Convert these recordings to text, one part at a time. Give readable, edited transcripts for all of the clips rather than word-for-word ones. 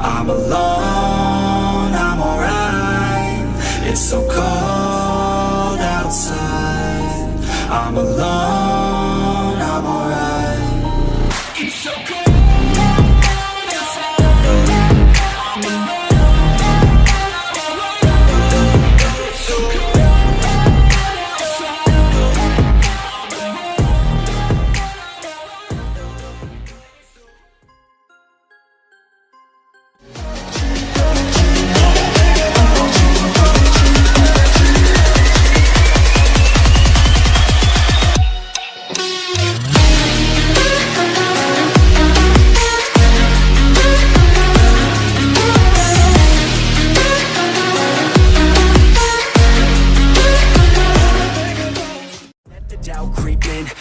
I'm alone, I'm alright. It's so cold outside. I'm alone, I'm alright. It's so cold.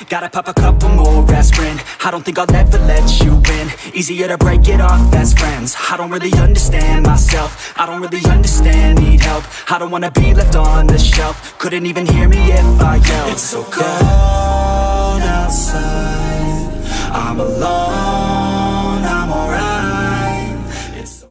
Gotta pop a couple more aspirin. I don't think I'll ever let you in. Easier to break it off best friends. I don't really understand myself. I don't really understand, need help. I don't wanna be left on the shelf. Couldn't even hear me if I yelled. It's so cold outside. I'm alone, I'm alright. It's so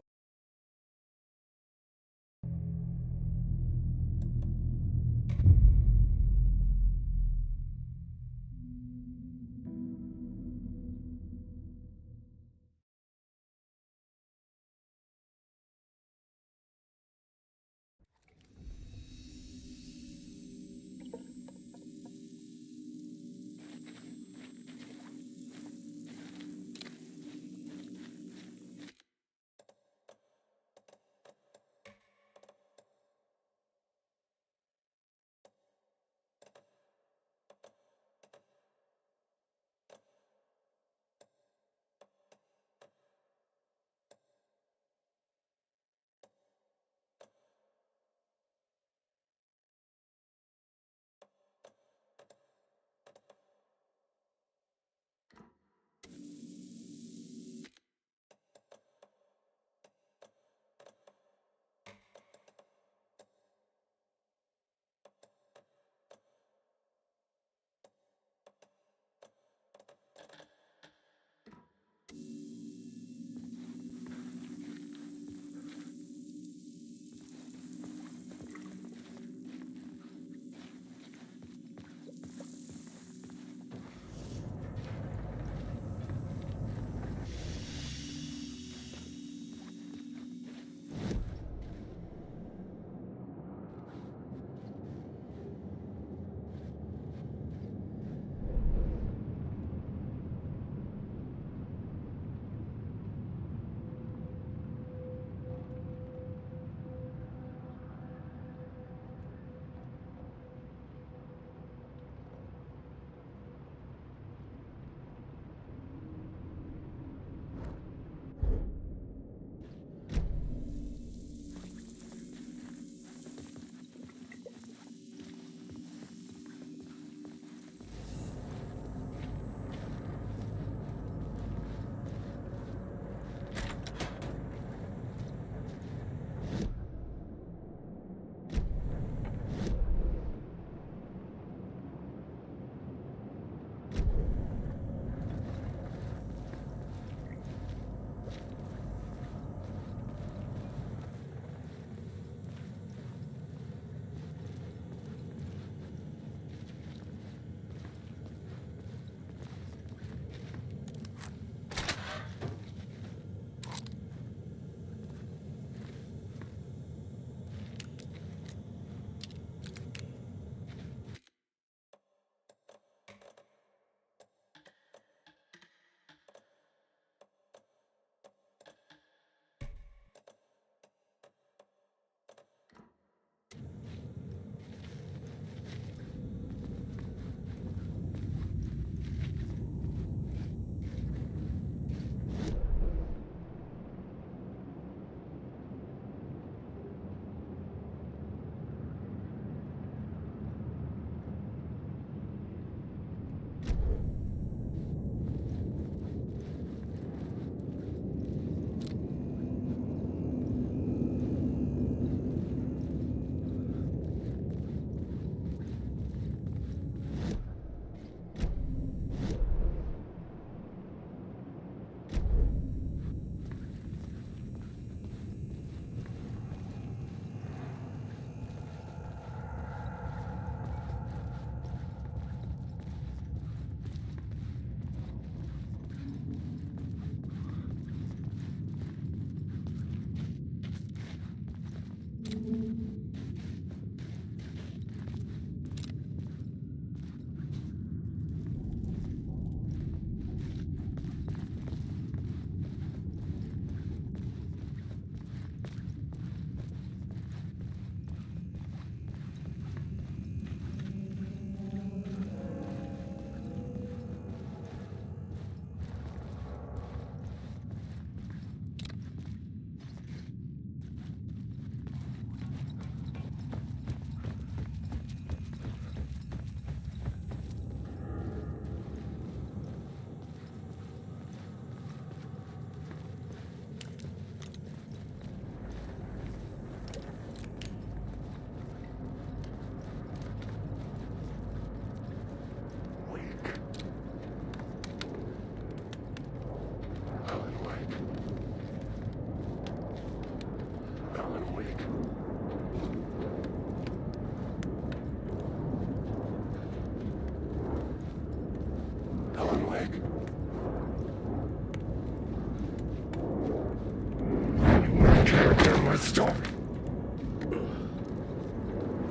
Stop!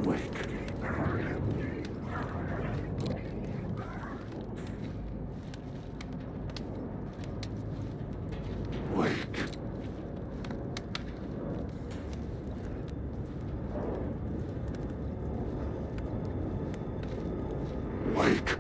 Wake. Wake. Wake.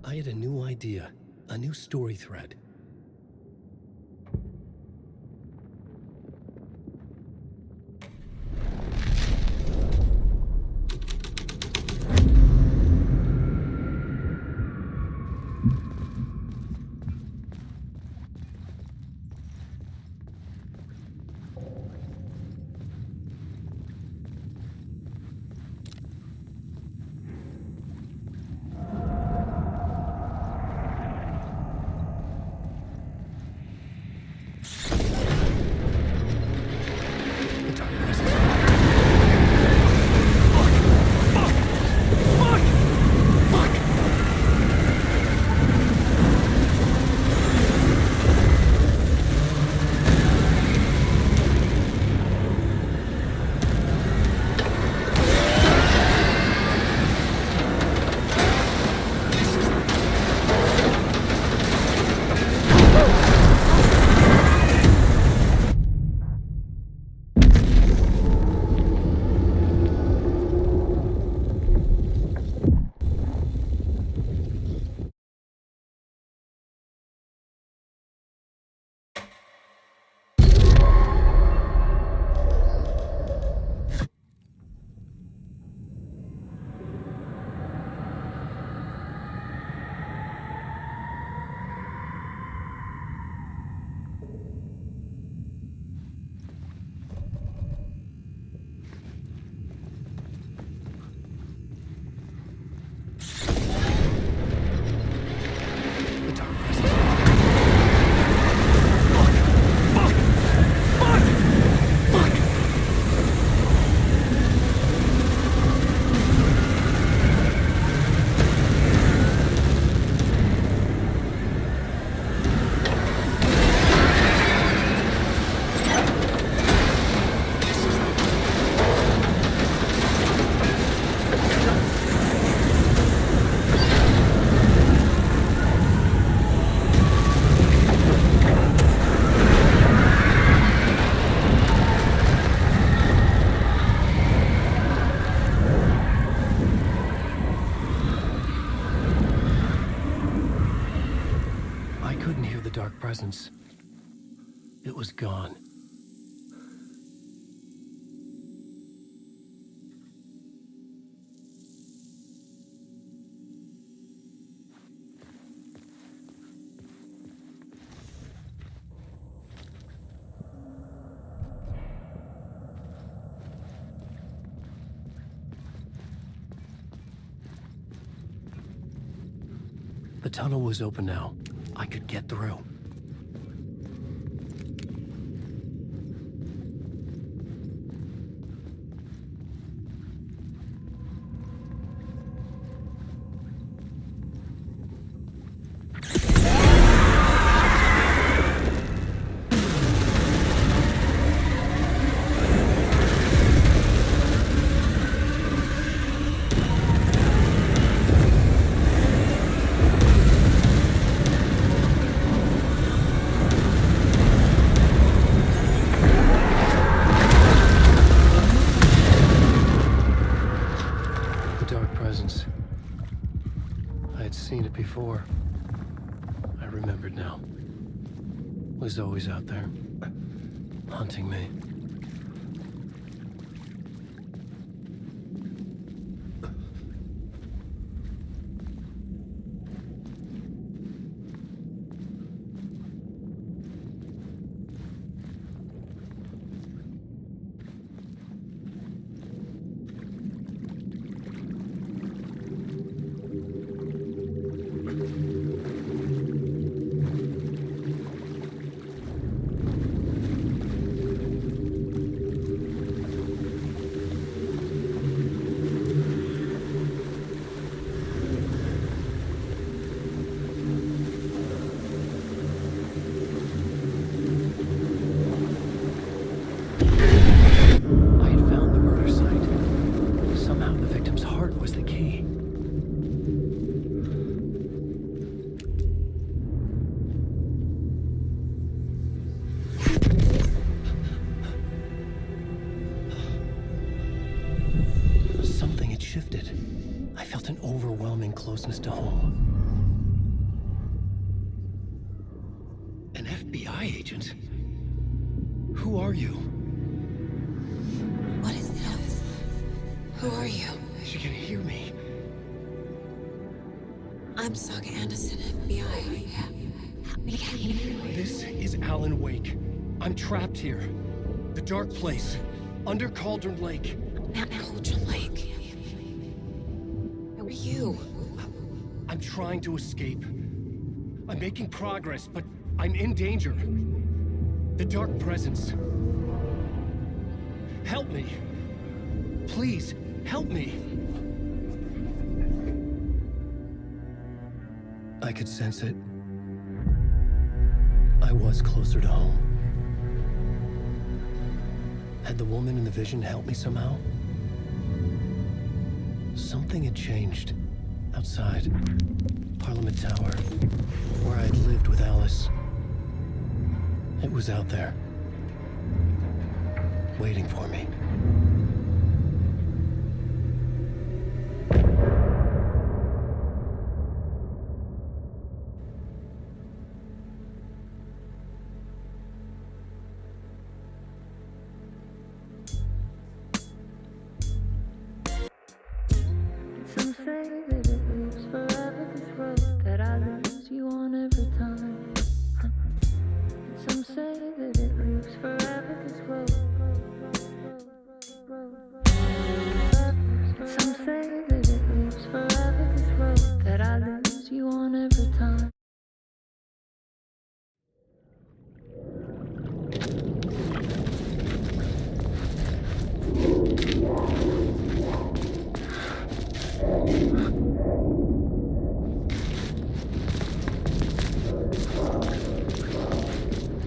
I had a new idea, a new story thread. dark presence. It was gone. The tunnel was open now. I could get through. Before. I remembered now. Was always out there, hunting me. Closeness to home. An FBI agent? Who are you? What is this? Who are you? She can hear me. I'm Saga Anderson, FBI. This is Alan Wake. I'm trapped here. The dark place. Under Cauldron Lake. Cauldron Lake? Who are you? I'm trying to escape. I'm making progress, but I'm in danger. The dark presence. Help me. Please, help me. I could sense it. I was closer to home. Had the woman in the vision helped me somehow? Something had changed. Outside, Parliament Tower, where I'd lived with Alice. It was out there, waiting for me.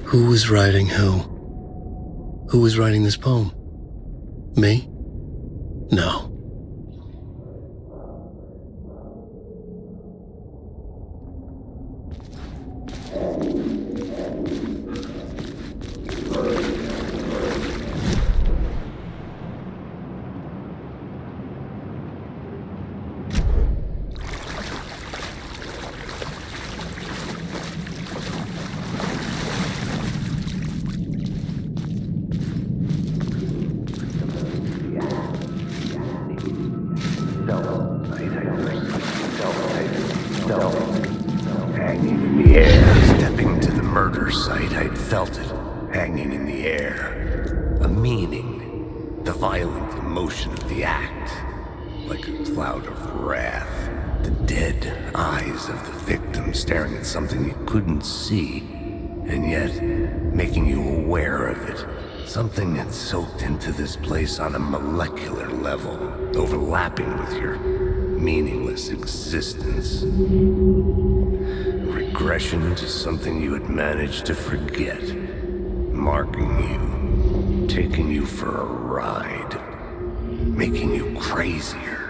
Who was writing who? Who was writing this poem? Me? No. hanging in the air. Stepping to the murder site, I'd felt it, hanging in the air. A meaning, the violent emotion of the act, like a cloud of wrath. The dead eyes of the victim staring at something you couldn't see, and yet making you aware of it. Something that soaked into this place on a molecular level, overlapping with your meaningless existence. Regression to something you had managed to forget, marking you, taking you for a ride, making you crazier.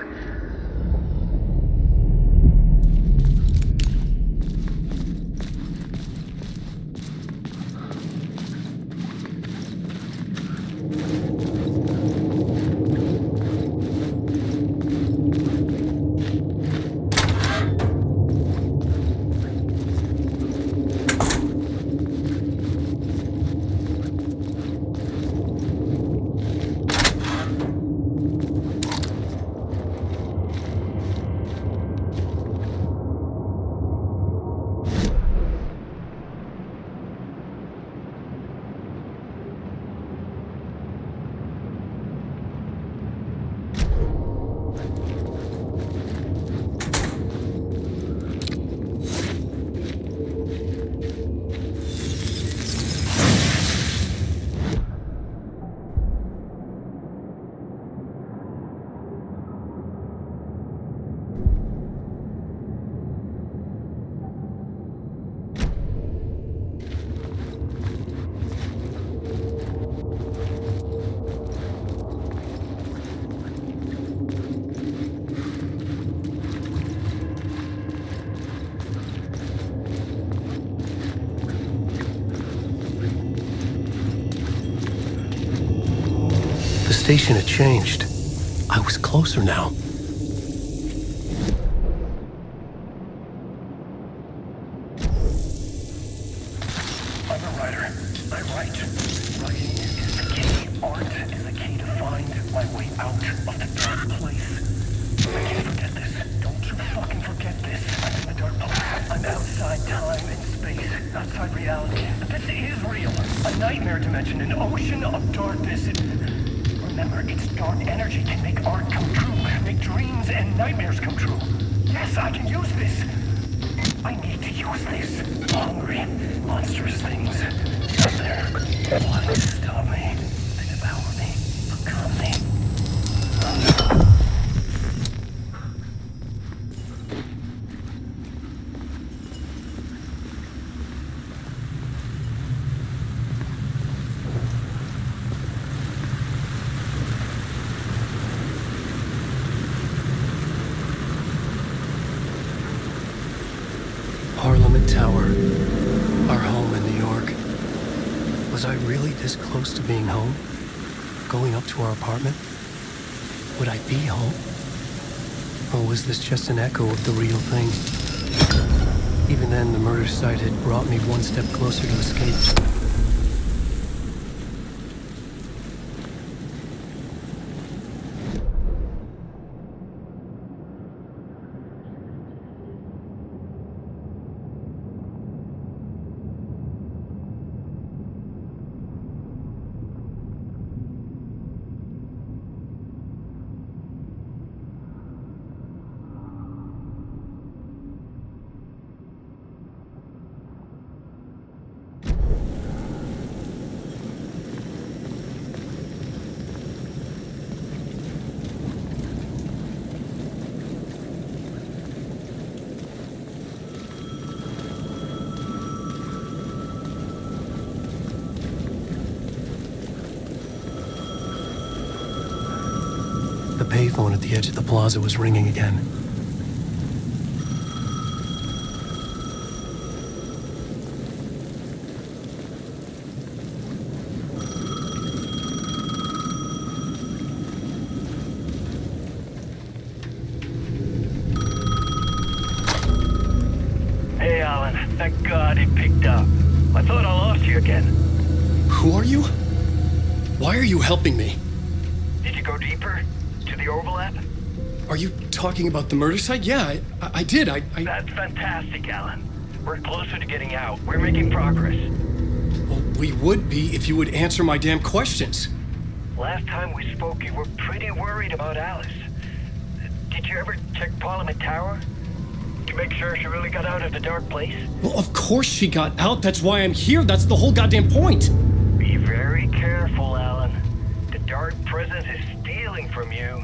The station had changed. I was closer now. I'm a writer. I write. Writing is the key. Art is the key to find my way out of the dark place. I can't forget this. Don't you fucking forget this. I'm in the dark place. I'm outside time and space. Outside reality. But this is real. A nightmare dimension. An ocean of darkness. Remember, its dark energy can make art come true. Make dreams and nightmares come true. Yes, I can use this. I need to use this. Hungry, monstrous things out there. Wanting to stop me. They devour me. Become me. Parliament Tower. Our home in New York. Was I really this close to being home? Going up to our apartment? Would I be home? Or was this just an echo of the real thing? Even then, the murder site had brought me one step closer to escape. The payphone at the edge of the plaza was ringing again. Hey, Alan. Thank God it picked up. I thought I lost you again. Who are you? Why are you helping me? Did you go deeper? To the overlap? Are you talking about the murder site? Yeah, I did. I... That's fantastic, Alan. We're closer to getting out. We're making progress. Well, we would be if you would answer my damn questions. Last time we spoke, you were pretty worried about Alice. Did you ever check Parliament Tower? To make sure she really got out of the dark place? Well, of course she got out. That's why I'm here. That's the whole goddamn point. Be very careful, Alan. The dark presence is stealing from you.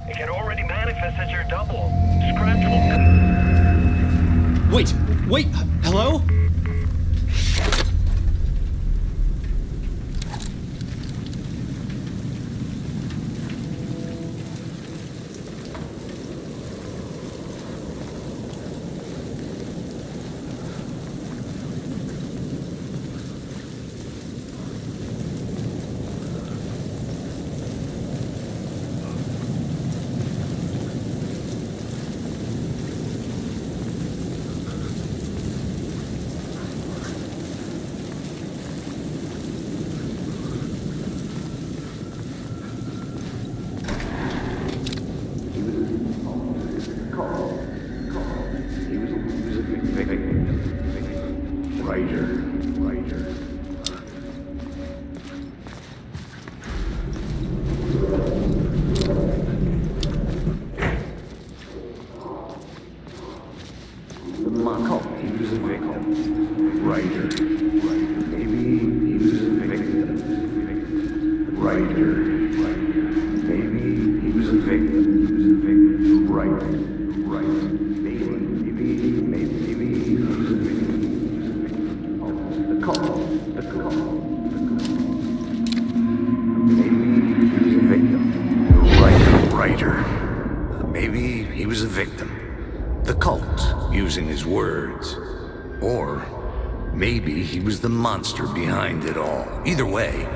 It can already manifest as your double. Scratch will... Wait, hello? Maybe he was a victim. The cult, using his words. Or maybe he was the monster behind it all. Either way,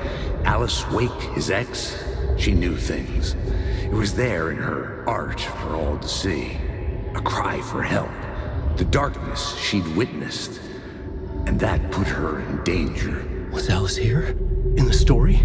Alice Wake, his ex, she knew things. It was there in her art for all to see. A cry for help. The darkness she'd witnessed. And that put her in danger. Was Alice here? In the story?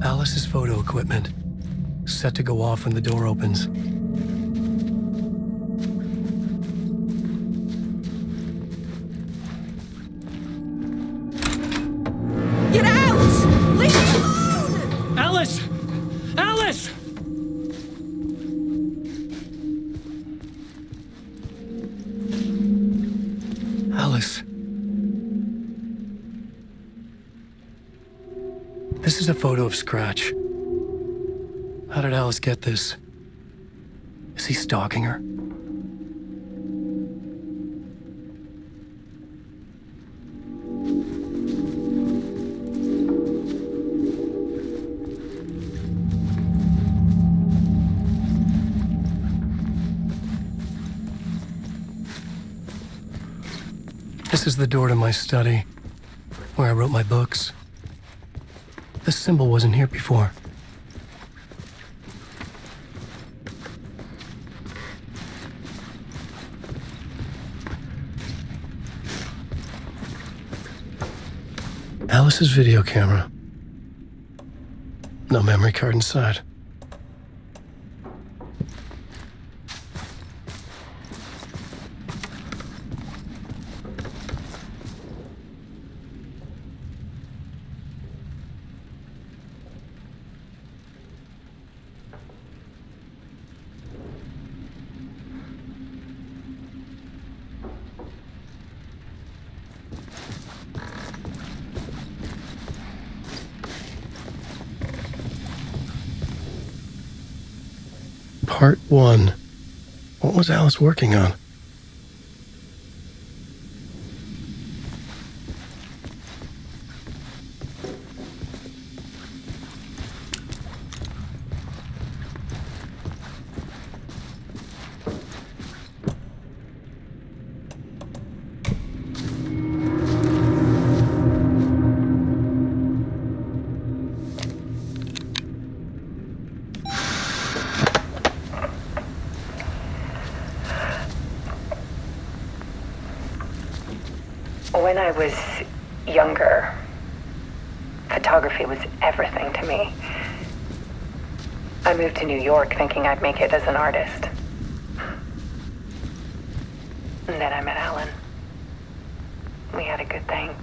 Alice's photo equipment, set to go off when the door opens. Get out! Leave me alone! Alice! Alice! Alice. This is a photo of Scratch. How did Alice get this? Is he stalking her? This is the door to my study, where I wrote my books. This symbol wasn't here before. Alice's video camera. No memory card inside. Part 1. What was Alice working on? When I was younger, photography was everything to me. I moved to New York thinking I'd make it as an artist. And then I met Alan. We had a good thing.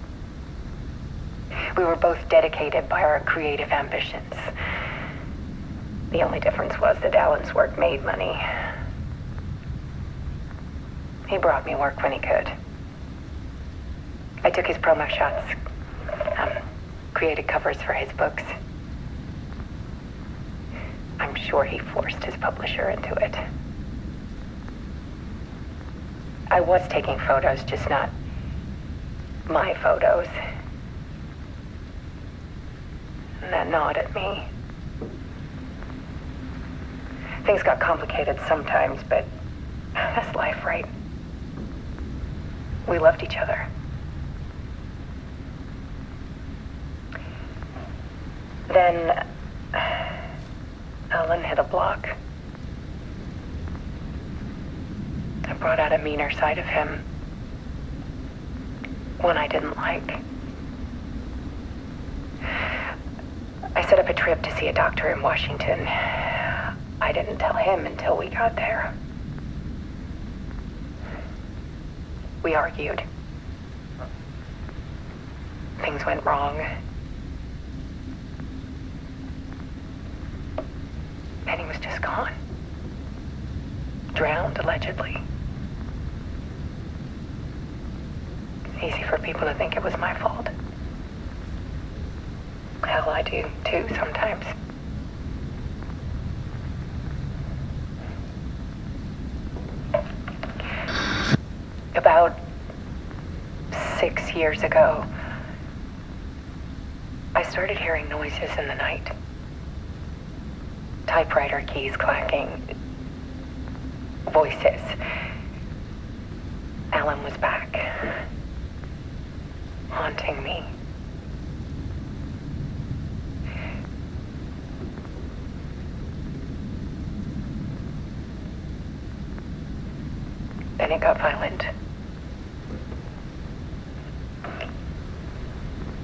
We were both dedicated by our creative ambitions. The only difference was that Alan's work made money. He brought me work when he could. I took his promo shots, created covers for his books. I'm sure he forced his publisher into it. I was taking photos, just not my photos. And that gnawed at me. Things got complicated sometimes, but that's life, right? We loved each other. Then Alan hit a block. I brought out a meaner side of him. One I didn't like. I set up a trip to see a doctor in Washington. I didn't tell him until we got there. We argued. Things went wrong. And he was just gone. Drowned, allegedly. It's easy for people to think it was my fault. Hell, I do too sometimes. About 6 years ago, I started hearing noises in the night. Typewriter keys clacking. Voices. Alan was back. Haunting me. Then it got violent.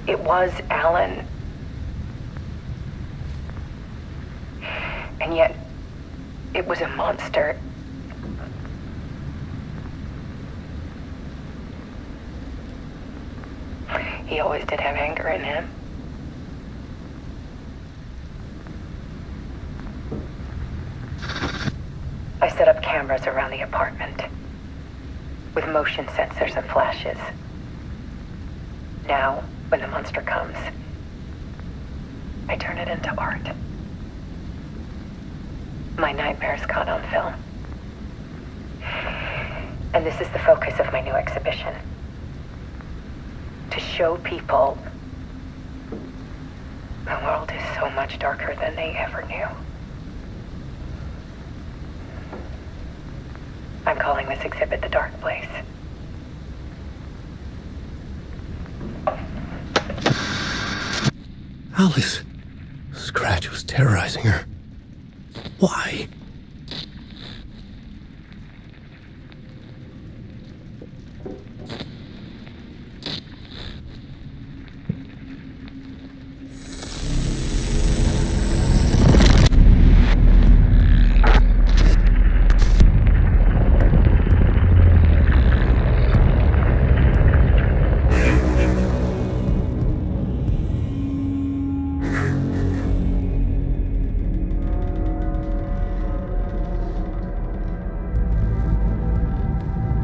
It was Alan. And yet, it was a monster. He always did have anger in him. I set up cameras around the apartment with motion sensors and flashes. Now, when the monster comes, I turn it into art. My nightmares caught on film. And this is the focus of my new exhibition. To show people the world is so much darker than they ever knew. I'm calling this exhibit The Dark Place. Alice. Scratch was terrorizing her. Why?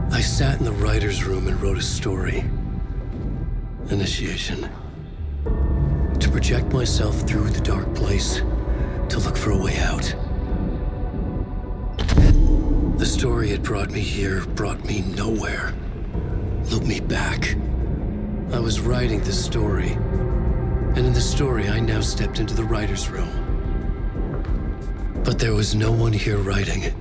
I sat in the writer's room and wrote a story. Initiation. To project myself through the dark place, to look for a way out. story had brought me here brought me nowhere. Look me back. I was writing the story. And in the story, I now stepped into the writer's room. But there was no one here writing it.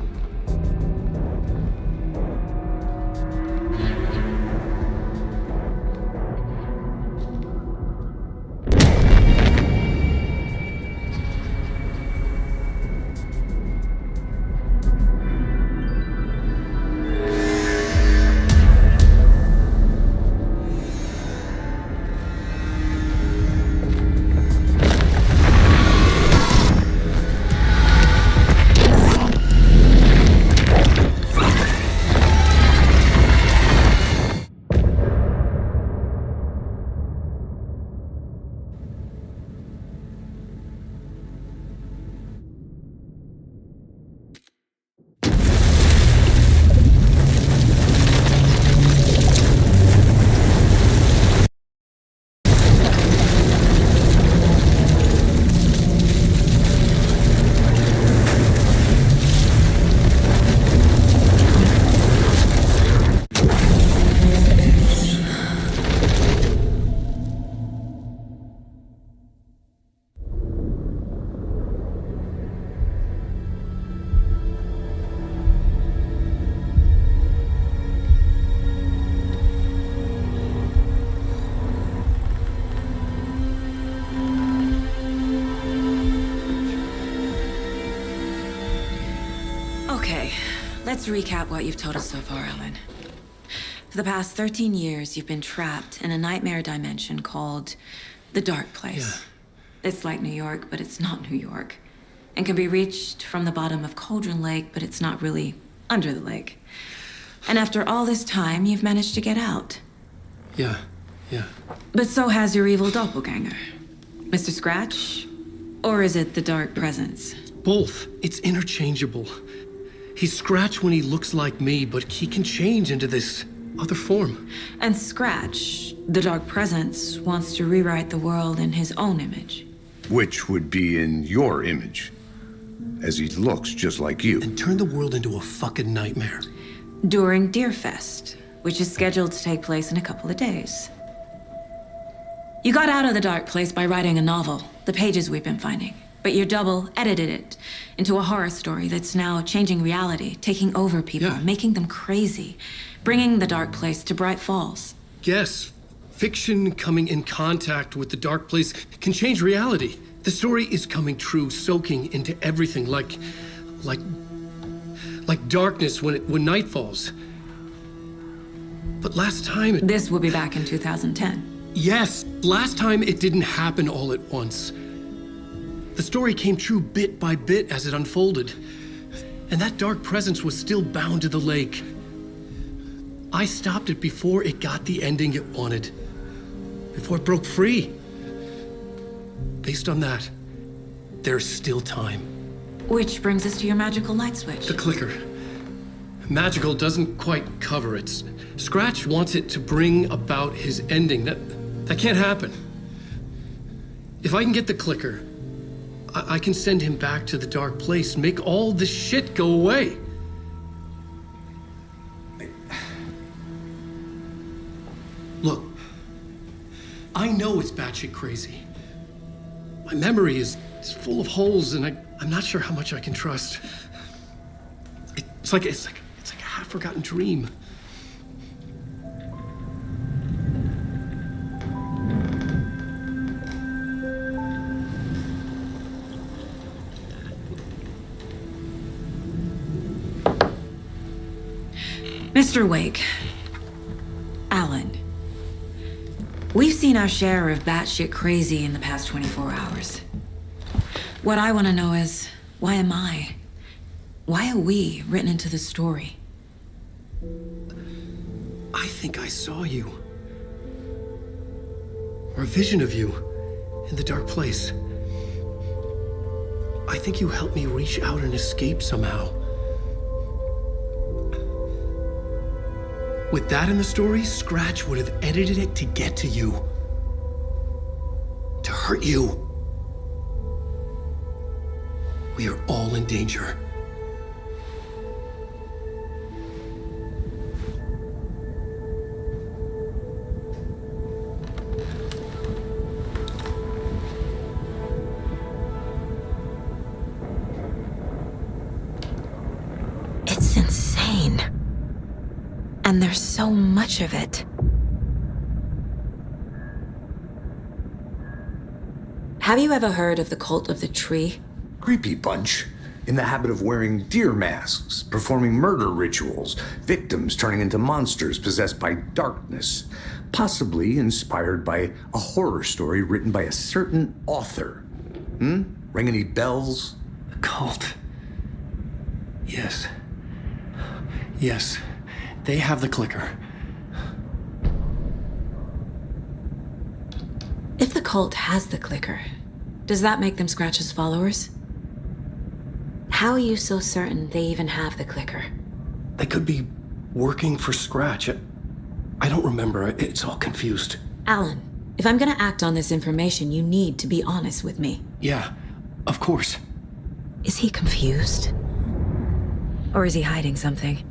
Okay, let's recap what you've told us so far, Alan. For the past 13 years, you've been trapped in a nightmare dimension called the Dark Place. Yeah. It's like New York, but it's not New York. And can be reached from the bottom of Cauldron Lake, but it's not really under the lake. And after all this time, you've managed to get out. Yeah. But so has your evil doppelganger. Mr. Scratch? Or is it the Dark Presence? Both. It's interchangeable. He's Scratch when he looks like me, but he can change into this other form. And Scratch, the Dark Presence, wants to rewrite the world in his own image. Which would be in your image, as he looks just like you. And turn the world into a fucking nightmare. During Deerfest, which is scheduled to take place in a couple of days. You got out of the Dark Place by writing a novel, the pages we've been finding. But your double edited it into a horror story that's now changing reality, taking over people, making them crazy, bringing the Dark Place to Bright Falls. Yes, fiction coming in contact with the Dark Place can change reality. The story is coming true, soaking into everything like darkness when night falls. But last time This will be back in 2010. Yes, last time it didn't happen all at once. The story came true bit by bit as it unfolded. And that dark presence was still bound to the lake. I stopped it before it got the ending it wanted. Before it broke free. Based on that, there's still time. Which brings us to your magical light switch. The clicker. Magical doesn't quite cover it. Scratch wants it to bring about his ending. That can't happen. If I can get the clicker, I can send him back to the Dark Place, make all this shit go away. Look, I know it's batshit crazy. My memory is full of holes, and I'm not sure how much I can trust. It's like a half-forgotten dream. Mr. Wake, Alan, we've seen our share of batshit crazy in the past 24 hours. What I want to know is, why am I? Why are we written into the story? I think I saw you. Or a vision of you in the Dark Place. I think you helped me reach out and escape somehow. With that in the story, Scratch would have edited it to get to you. To hurt you. We are all in danger. And there's so much of it. Have you ever heard of the Cult of the Tree? Creepy bunch. In the habit of wearing deer masks, performing murder rituals, victims turning into monsters possessed by darkness, possibly inspired by a horror story written by a certain author. Ring any bells? The cult. Yes. Yes. They have the clicker. If the cult has the clicker, does that make them Scratch's followers? How are you so certain they even have the clicker? They could be working for Scratch. I don't remember. It's all confused. Alan, if I'm gonna act on this information, you need to be honest with me. Yeah, of course. Is he confused? Or is he hiding something?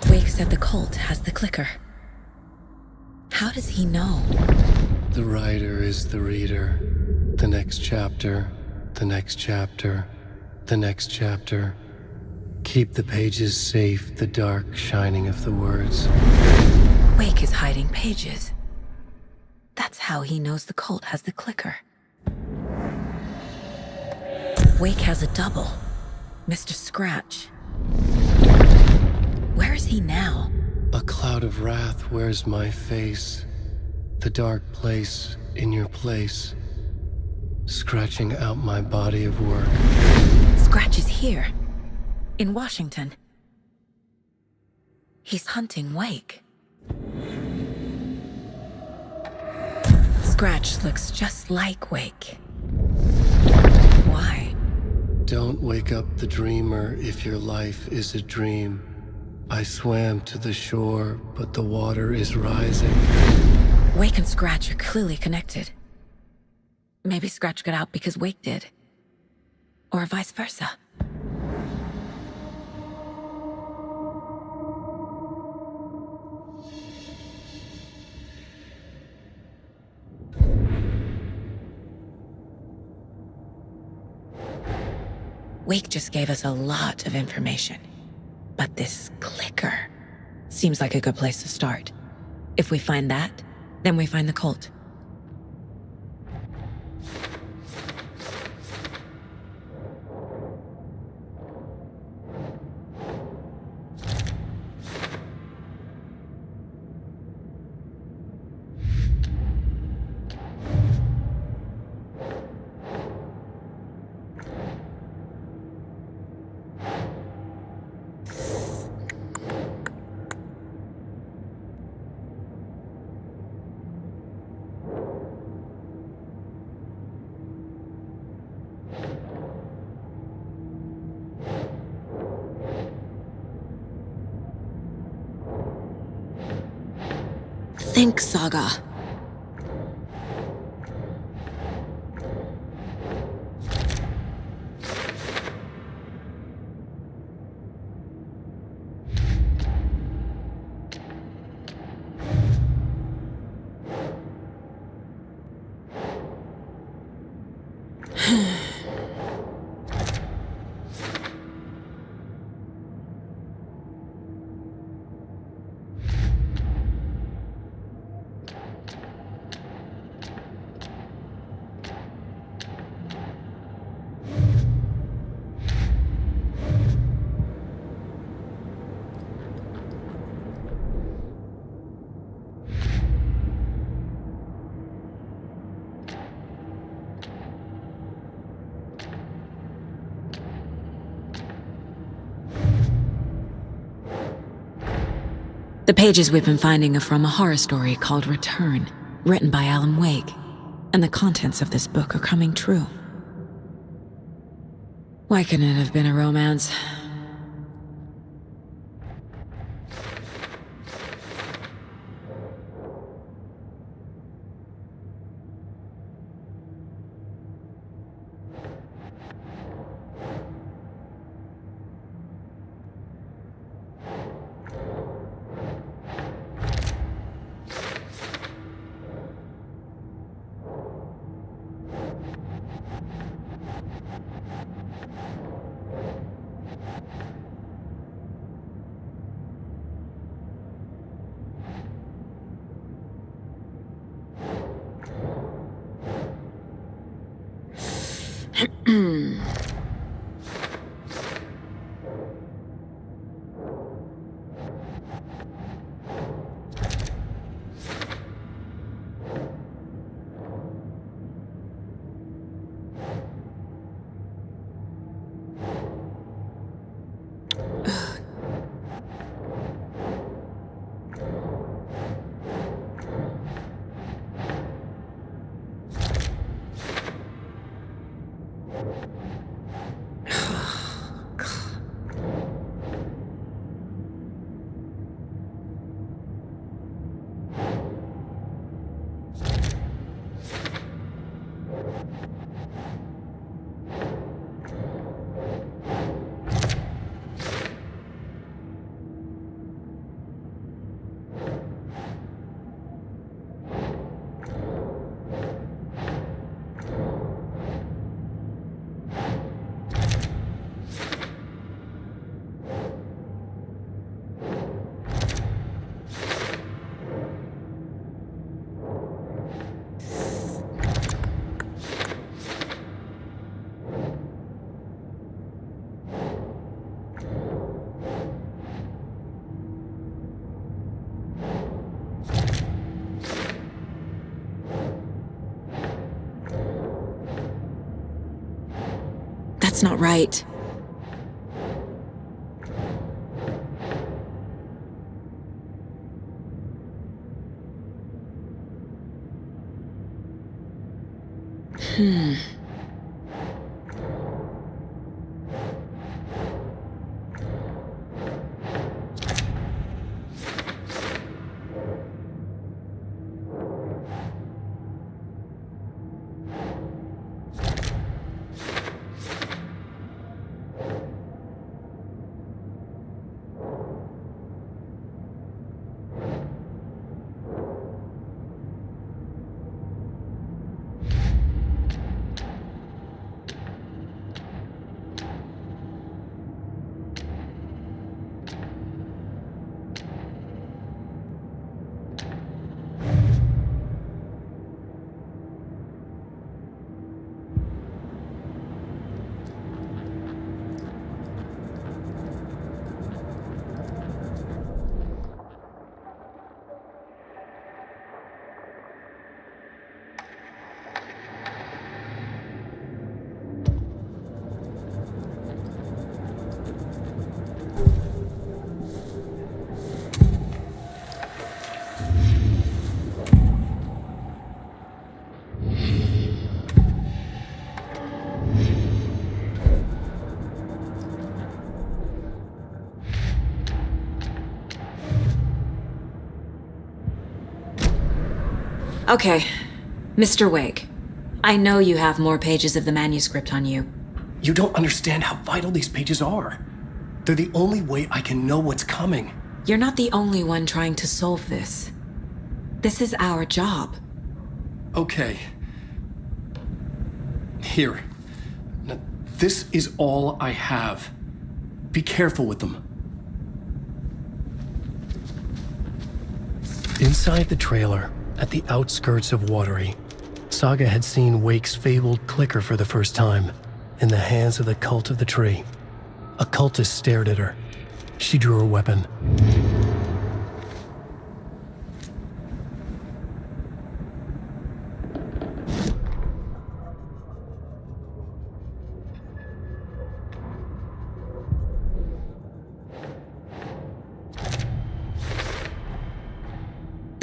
Wake said the cult has the clicker. How does he know? The writer is the reader. The next chapter, the next chapter, the next chapter. Keep the pages safe, the dark shining of the words. Wake is hiding pages. That's how he knows the cult has the clicker. Wake has a double. Mr. Scratch. Where is he now? A cloud of wrath wears my face. The dark place in your place. Scratching out my body of work. Scratch is here. In Washington. He's hunting Wake. Scratch looks just like Wake. Why? Don't wake up the dreamer if your life is a dream. I swam to the shore, but the water is rising. Wake and Scratch are clearly connected. Maybe Scratch got out because Wake did. Or vice versa. Wake just gave us a lot of information. But this clicker seems like a good place to start. If we find that, then we find the cult. Think, Saga. The pages we've been finding are from a horror story called Return, written by Alan Wake, and the contents of this book are coming true. Why couldn't it have been a romance? That's not right. Okay, Mr. Wake. I know you have more pages of the manuscript on you. You don't understand how vital these pages are. They're the only way I can know what's coming. You're not the only one trying to solve this. This is our job. Okay. Here. Now, this is all I have. Be careful with them. Inside the trailer, at the outskirts of Watery, Saga had seen Wake's fabled clicker for the first time, in the hands of the Cult of the Tree. A cultist stared at her. She drew her weapon.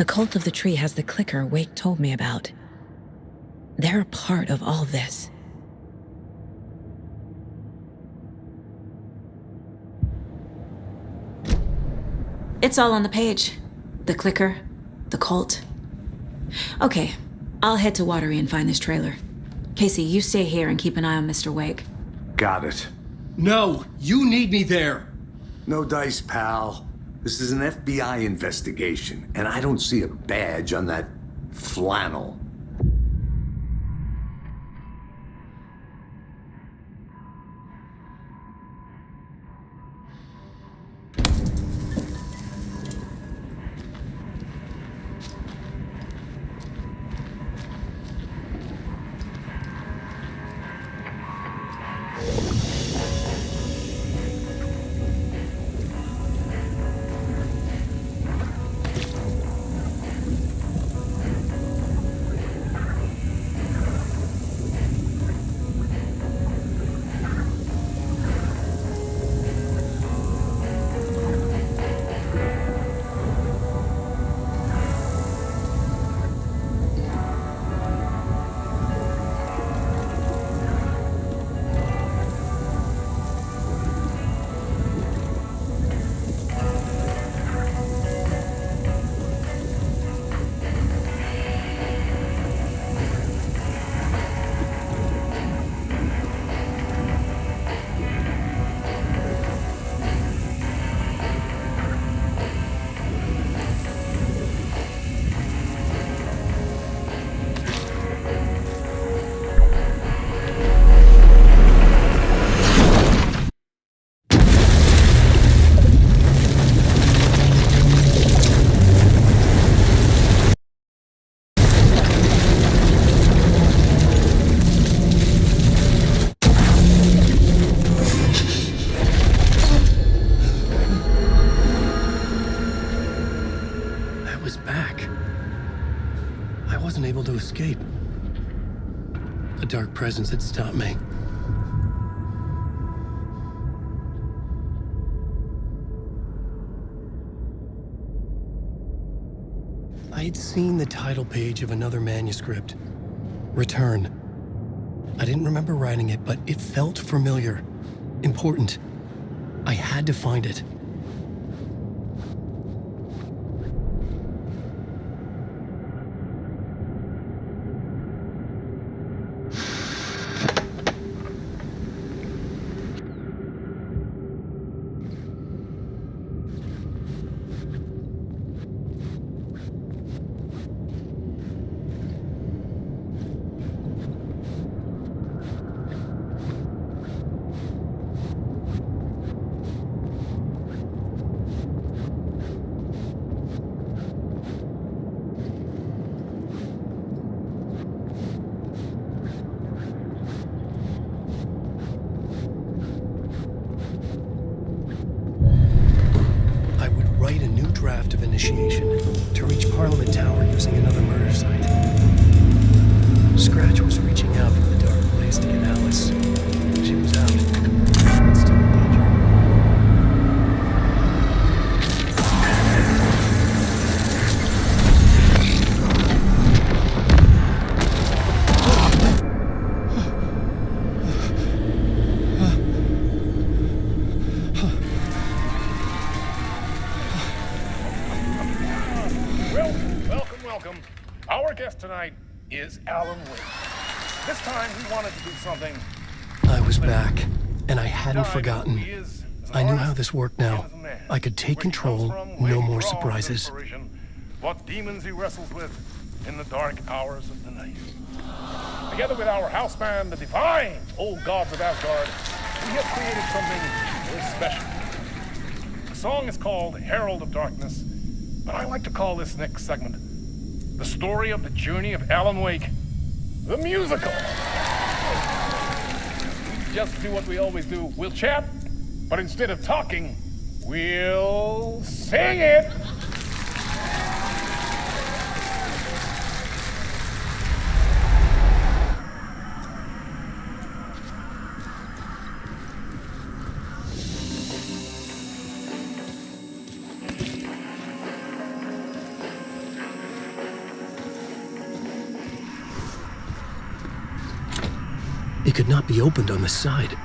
The Cult of the Tree has the clicker Wake told me about. They're a part of all this. It's all on the page. The clicker, the cult. Okay, I'll head to Watery and find this trailer. Casey, you stay here and keep an eye on Mr. Wake. Got it. No, you need me there. No dice, pal. This is an FBI investigation, and I don't see a badge on that flannel. A dark presence had stopped me. I had seen the title page of another manuscript. Return. I didn't remember writing it, but it felt familiar. Important. I had to find it. Draft of initiation to reach Parliament Tower using another murder site. Scratch was reaching out from the dark place to get Alice. She was out, but still in danger. Welcome. Our guest tonight is Alan Wake. This time we wanted to do something. I was back, and I hadn't forgotten. I knew how this worked now. I could take control, no more surprises. What demons he wrestles with in the dark hours of the night. Together with our house band, the divine old gods of Asgard, we have created something very special. The song is called Herald of Darkness, but I like to call this next segment the story of the journey of Alan Wake, the musical. We just do what we always do. We'll chat, but instead of talking, we'll sing it. It could not be opened on the side.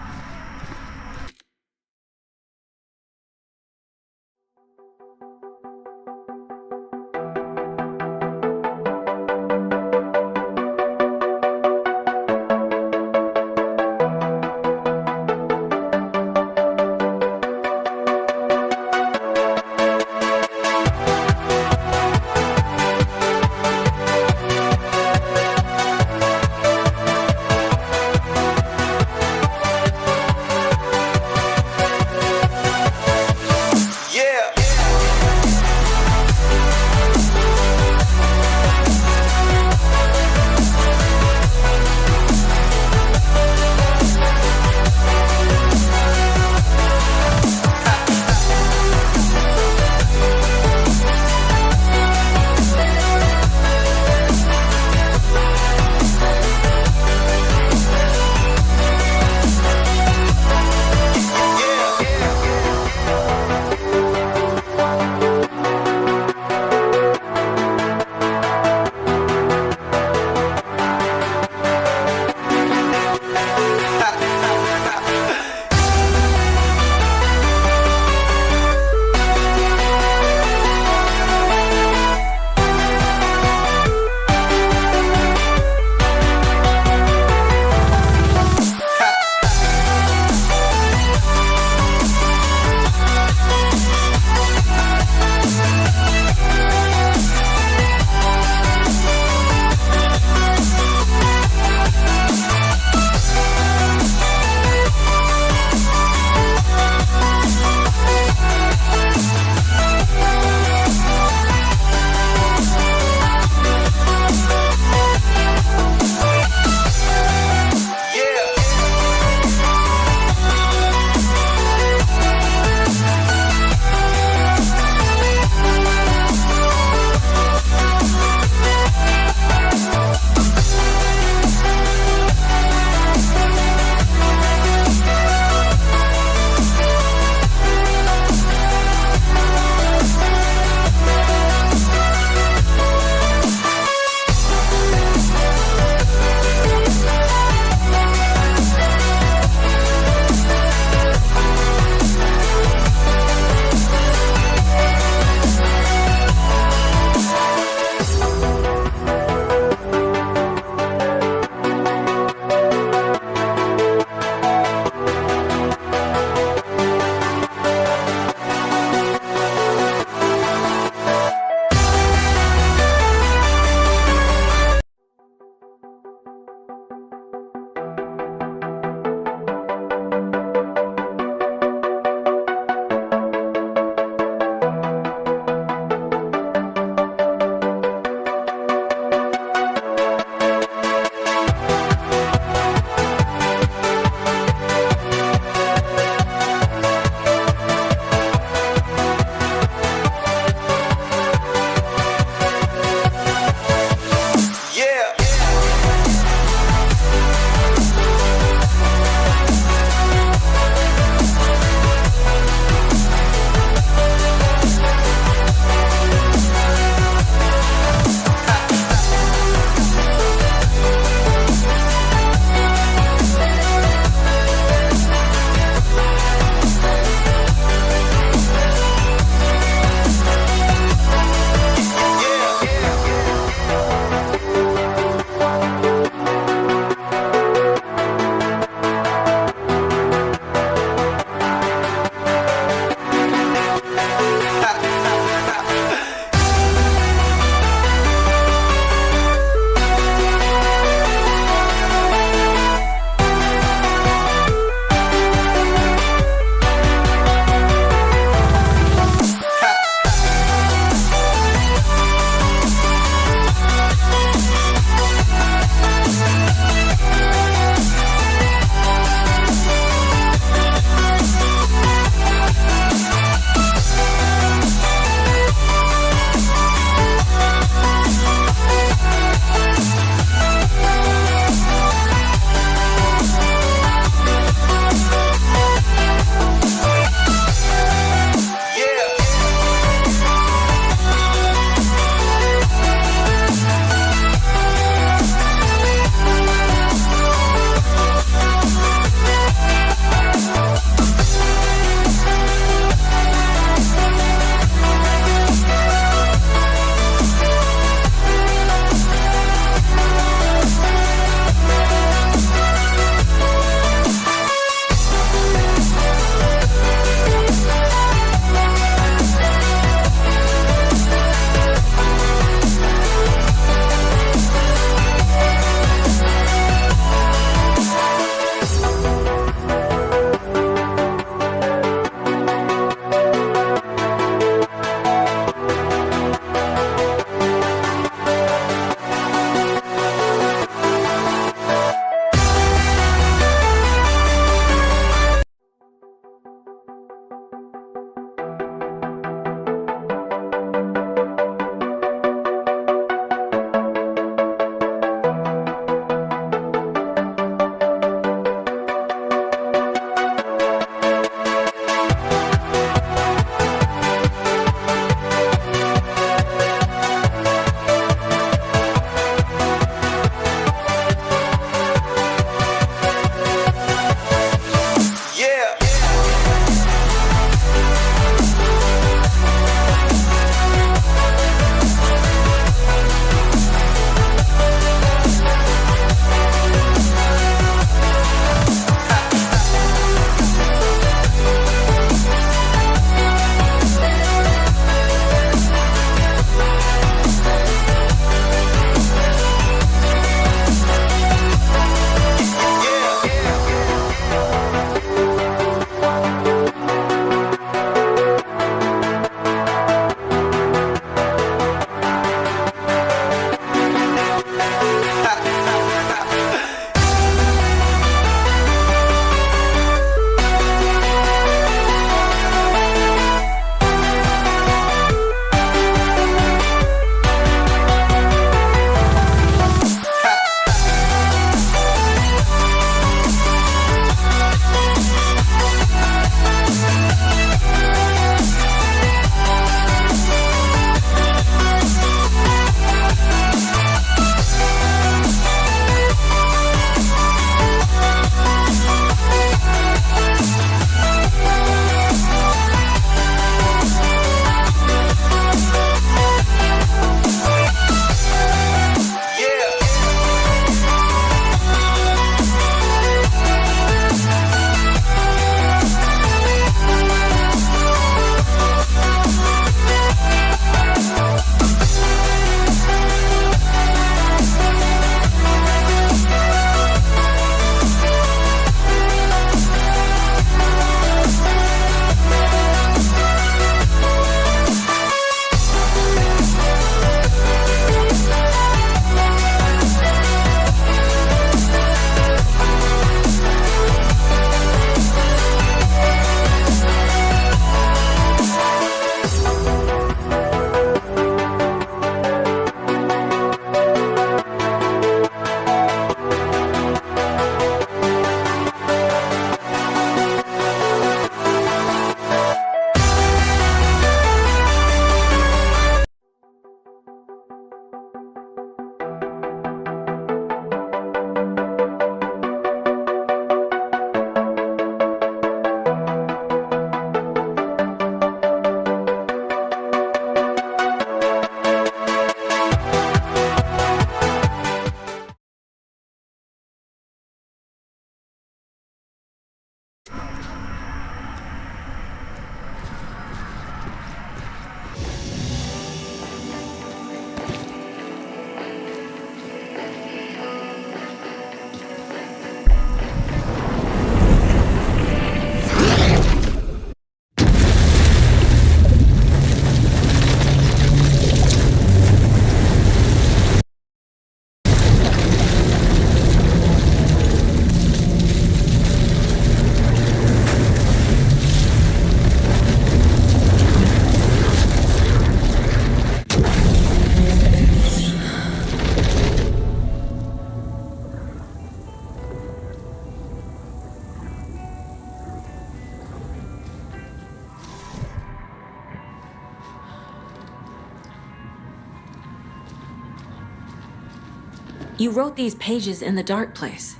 You wrote these pages in the dark place.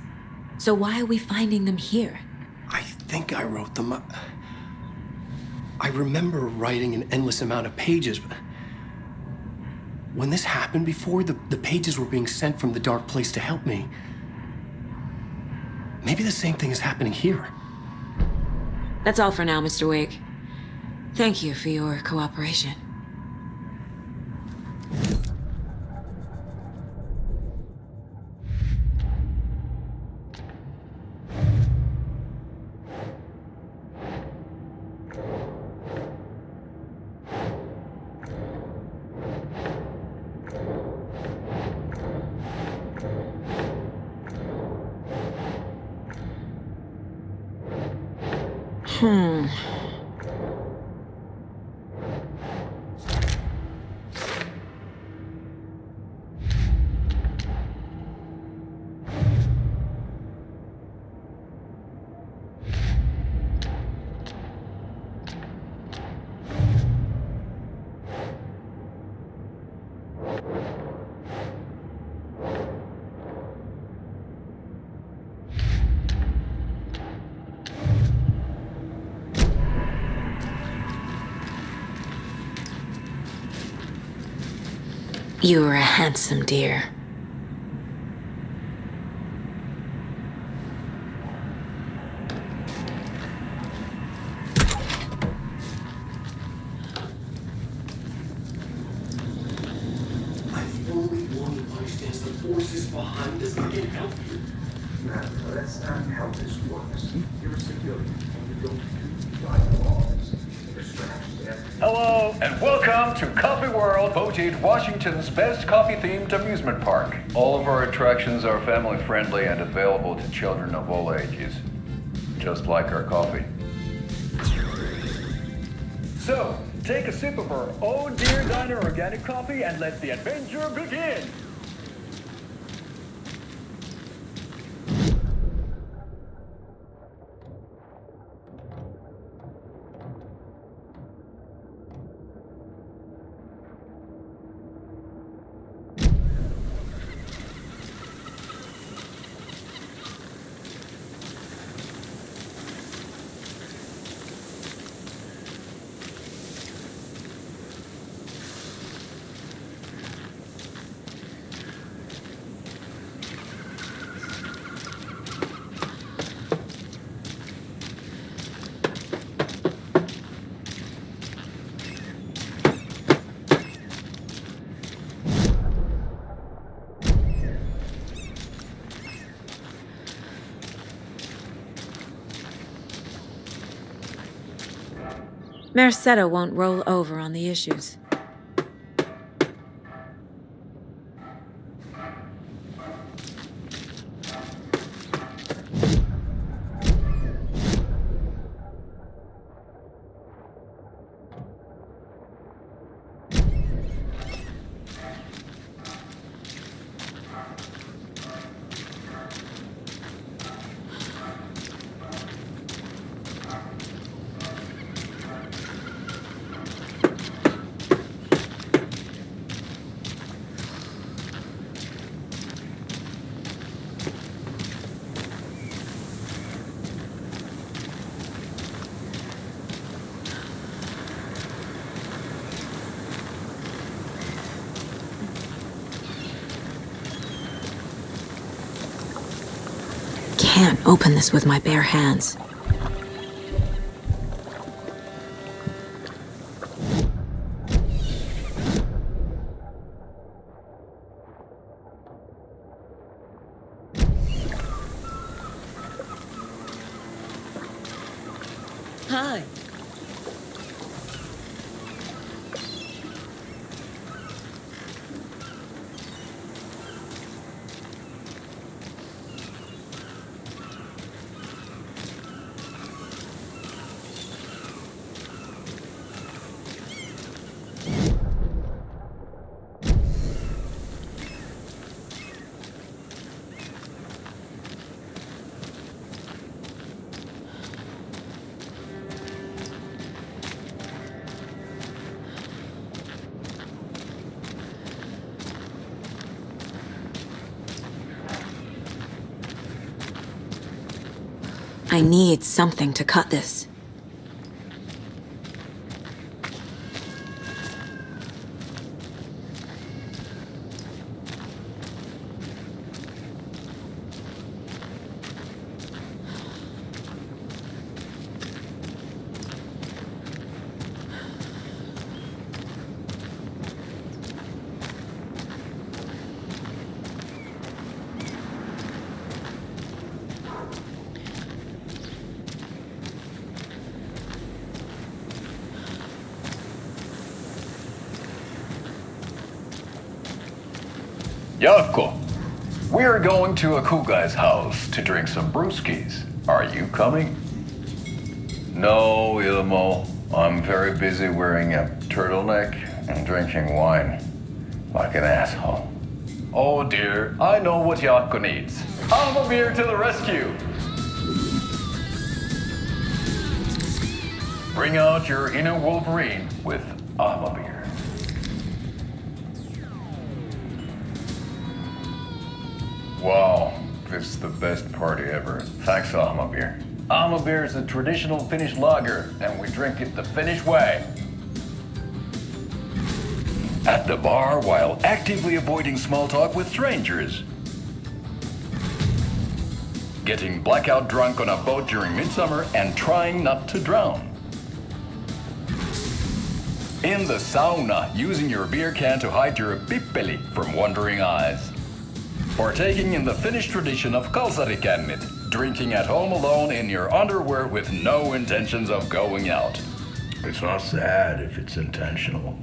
So why are we finding them here? I think I wrote them. I remember writing an endless amount of pages, but when this happened before, the pages were being sent from the dark place to help me. Maybe the same thing is happening here. That's all for now, Mr. Wake. Thank you for your cooperation. You are a handsome dear. I'm the only one who understands the forces behind this. I can help you. No, that's not how this works. You're a civilian, and you don't do bylaws. Hello, and welcome to Coffee World, voted Washington's best coffee-themed amusement park. All of our attractions are family-friendly and available to children of all ages, just like our coffee. So, take a sip of our Oh Dear Diner organic coffee and let the adventure begin! Merced won't roll over on the issues. Can't open this with my bare hands. Hi. I need something to cut this. Yavko, we're going to a cool guy's house to drink some brewskis. Are you coming? No, Ilmo. I'm very busy wearing a turtleneck and drinking wine like an asshole. Oh dear, I know what Yavko needs. Beer to the rescue. Bring out your inner Wolverine with Beer. Wow, this is the best party ever. Thanks, Beer. Beer is a traditional Finnish lager, and we drink it the Finnish way. At the bar while actively avoiding small talk with strangers. Getting blackout drunk on a boat during midsummer and trying not to drown. In the sauna, using your beer can to hide your pippeli from wandering eyes. Partaking in the Finnish tradition of kalsarikännit, drinking at home alone in your underwear with no intentions of going out. It's not sad if it's intentional.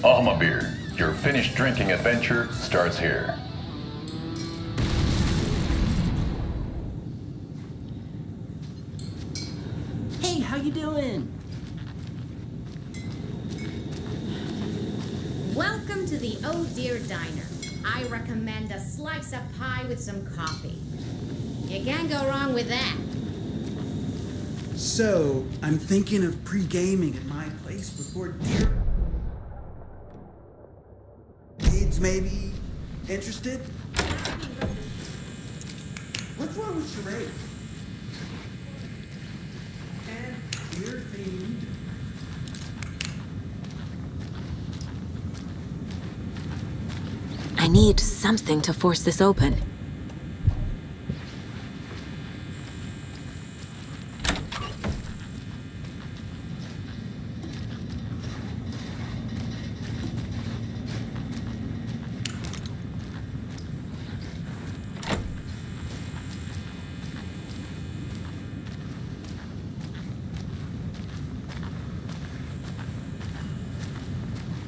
Beer, your Finnish drinking adventure starts here. Hey, how you doing? Welcome to the Oh Dear Diner. I recommend a slice of pie with some coffee. You can't go wrong with that. So, I'm thinking of pre-gaming at my place before dear... Kids maybe interested? What's wrong with charades? And deer themed. I need something to force this open.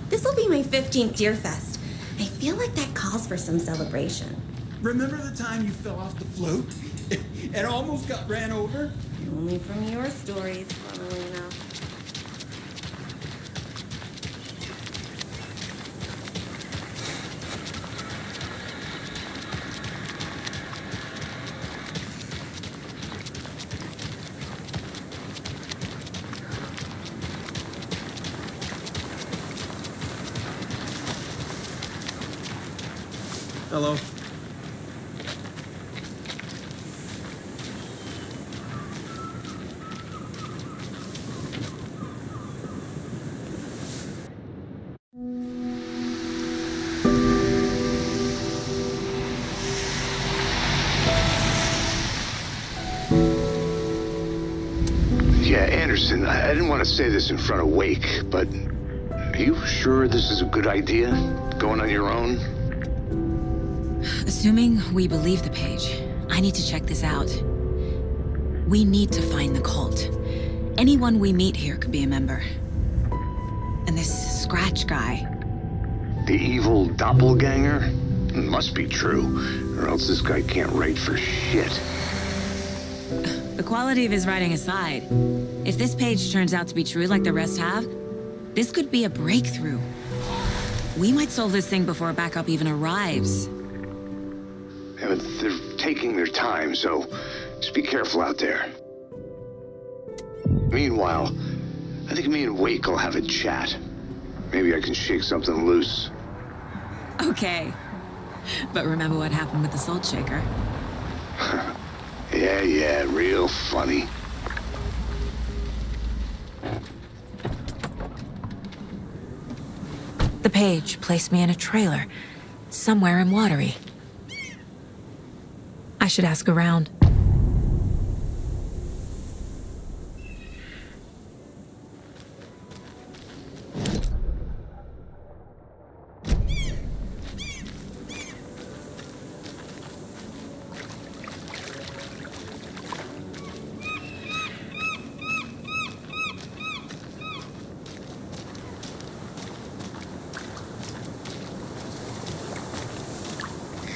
This'll be my 15th Deerfest. I feel like that calls for some celebration. Remember the time you fell off the float and almost got ran over? Only from your stories, funnily enough. Hello. Yeah, Anderson, I didn't want to say this in front of Wake, but are you sure this is a good idea? Going on your own? Assuming we believe the page, I need to check this out. We need to find the cult. Anyone we meet here could be a member. And this Scratch guy. The evil doppelganger? It must be true, or else this guy can't write for shit. The quality of his writing aside, if this page turns out to be true like the rest have, this could be a breakthrough. We might solve this thing before backup even arrives. Yeah, but they're taking their time, so just be careful out there. Meanwhile, I think me and Wake will have a chat. Maybe I can shake something loose. Okay. But remember what happened with the salt shaker? Yeah, real funny. The page placed me in a trailer, somewhere in Watery. I should ask around.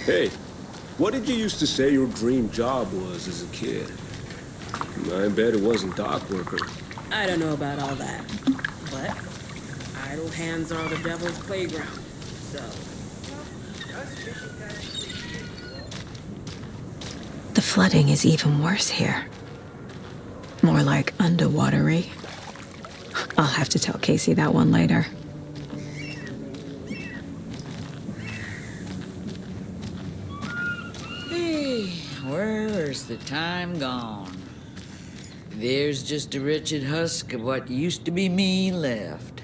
Hey, what did you used to say your dream job was as a kid? I bet it wasn't dock worker. I don't know about all that, but idle hands are the devil's playground, so... The flooding is even worse here. More like underwatery. I'll have to tell Casey that one later. Where's the time gone? There's just a wretched husk of what used to be me left.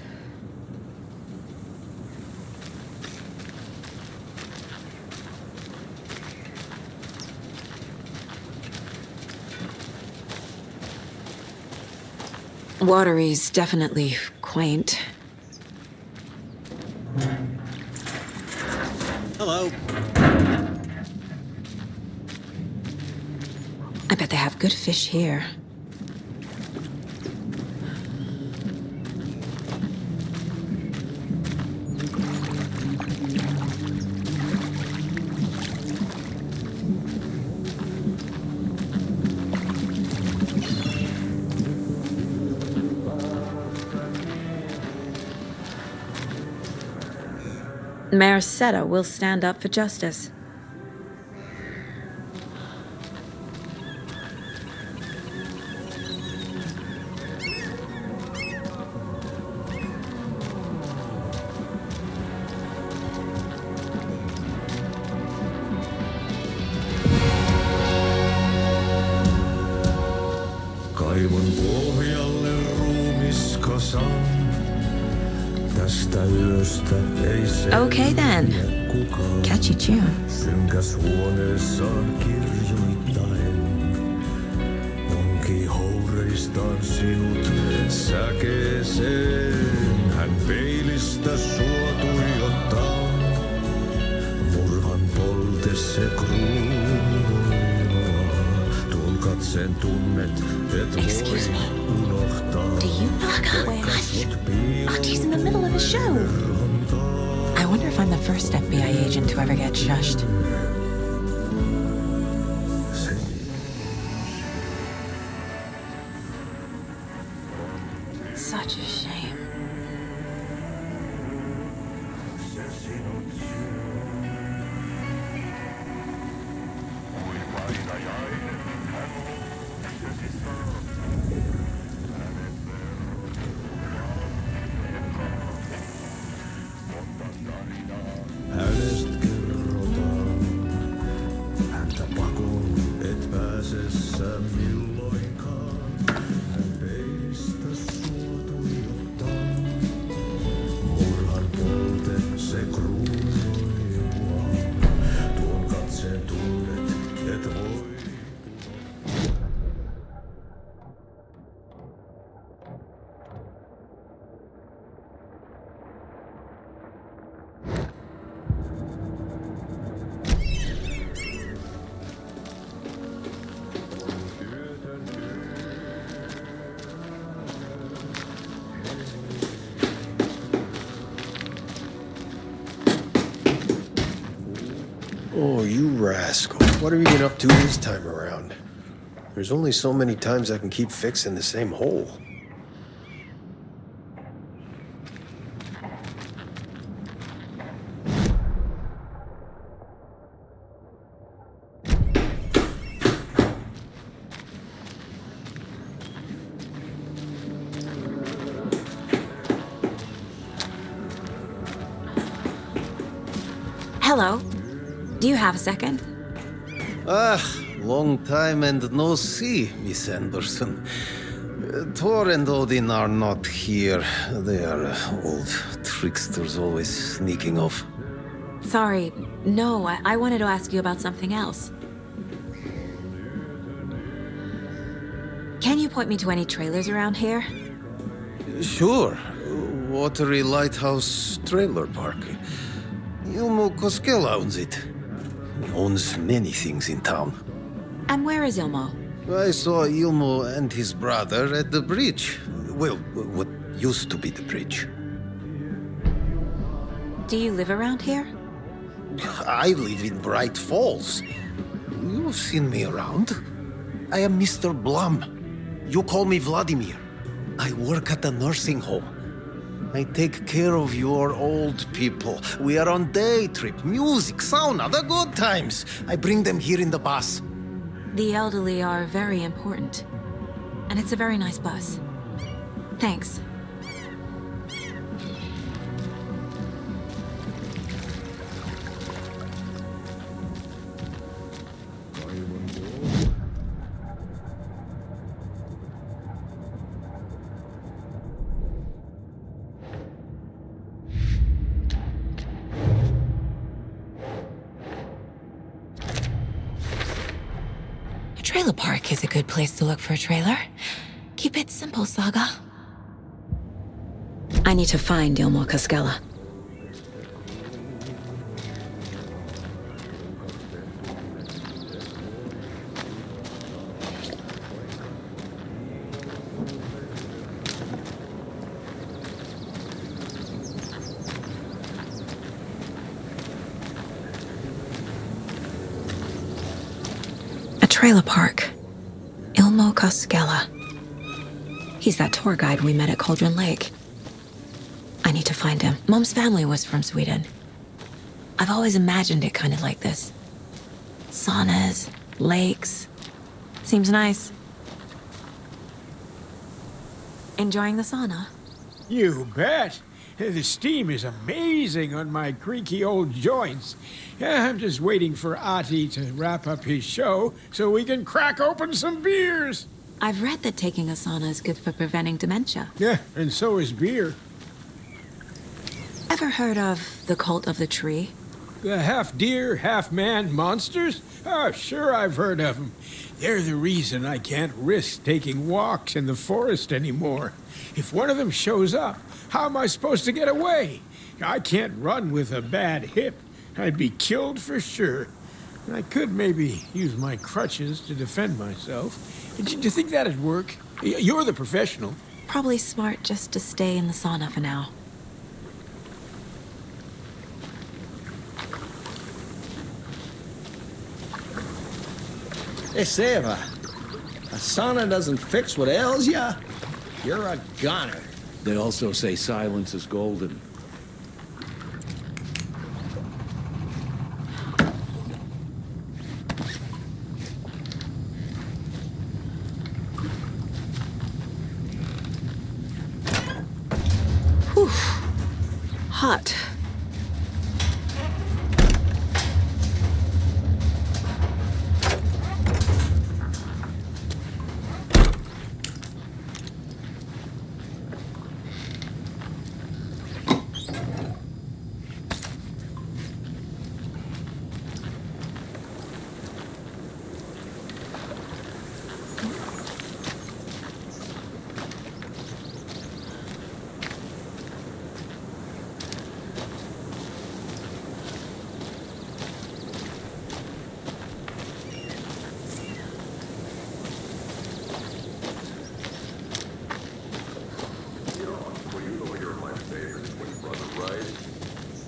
Watery's definitely quaint. Hello. I bet they have good fish here. Mayor Seta will stand up for justice. Kaivon pohjalle ruumiskasan. Tästä yöstä ei selviä Okay then. kukaan. Catchy tune. Synkäs huoneessaan kirjoittain. Onki houreistaan sinut säkeeseen. Hän peilistä sua tuijottaa. Murhan polte se kruunua. Tuon katseen tunnet, et voi unohtaa. Do you knock up? He's in the middle of a show. I wonder if I'm the first FBI agent to ever get shushed. Such a shame. Hänestä kerrotaan, häntä pakoon et pääse sä milloinkaan. Hän peilistä sua tuijottaa, murhan polte se kruunua. Tuon katseen tunnet et voi. Oh, you rascal. What are you getting up to this time around? There's only so many times I can keep fixing the same hole. Hello. Do you have a second? Long time and no see, Miss Anderson. Thor and Odin are not here. They are old tricksters always sneaking off. Sorry, no, I wanted to ask you about something else. Can you point me to any trailers around here? Sure. Watery Lighthouse Trailer Park. Ilmo Koskela owns it. He owns many things in town. And where is Ilmo? I saw Ilmo and his brother at the bridge. Well, what used to be the bridge. Do you live around here? I live in Bright Falls. You've seen me around. I am Mr. Blum. You call me Vladimir. I work at a nursing home. I take care of your old people. We are on day trip, music, sauna, the good times. I bring them here in the bus. The elderly are very important. And it's a very nice bus. Thanks. Trailer park is a good place to look for a trailer. Keep it simple, Saga. I need to find Ilmo Koskela. Trailer park. Ilmo Koskela. He's that tour guide we met at Cauldron Lake. I need to find him. Mom's family was from Sweden. I've always imagined it kind of like this. Saunas, lakes. Seems nice. Enjoying the sauna? You bet. The steam is amazing on my creaky old joints. I'm just waiting for Ati to wrap up his show so we can crack open some beers. I've read that taking a sauna is good for preventing dementia. Yeah, and so is beer. Ever heard of the cult of the tree? The half-deer, half-man monsters? Oh, sure I've heard of them. They're the reason I can't risk taking walks in the forest anymore. If one of them shows up, how am I supposed to get away? I can't run with a bad hip. I'd be killed for sure. I could maybe use my crutches to defend myself. Do you think that'd work? You're the professional. Probably smart just to stay in the sauna for now. Hey, Seva, a sauna doesn't fix what ails ya? You're a goner. They also say silence is golden. Whew. Hot.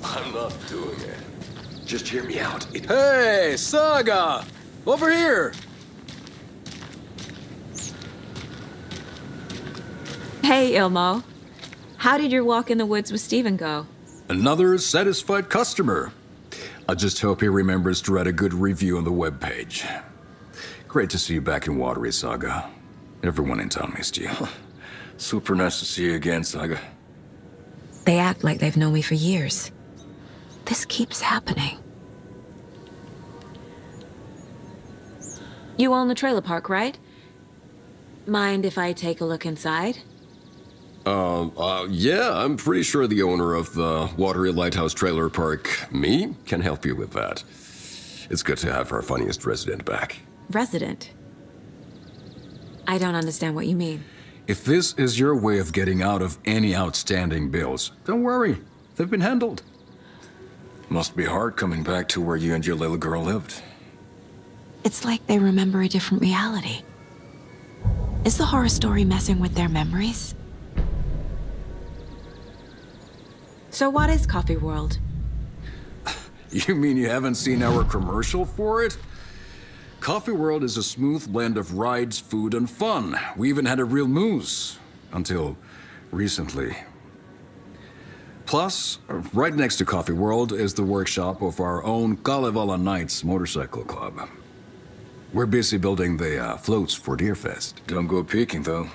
I'm not doing it. Just hear me out. Hey, Saga! Over here! Hey, Ilmo. How did your walk in the woods with Steven go? Another satisfied customer. I just hope he remembers to write a good review on the webpage. Great to see you back in Watery, Saga. Everyone in town missed you. Super nice to see you again, Saga. They act like they've known me for years. This keeps happening. You own the trailer park, right? Mind if I take a look inside? Yeah, I'm pretty sure the owner of the Watery Lighthouse Trailer Park, me, can help you with that. It's good to have our funniest resident back. Resident? I don't understand what you mean. If this is your way of getting out of any outstanding bills, don't worry. They've been handled. Must be hard coming back to where you and your little girl lived. It's like they remember a different reality. Is the horror story messing with their memories? So what is Coffee World? You mean you haven't seen our commercial for it? Coffee World is a smooth blend of rides, food, and fun. We even had a real moose. Until recently. Plus, right next to Coffee World is the workshop of our own Kalevala Knights motorcycle club. We're busy building the floats for Deerfest. Don't go peeking, though.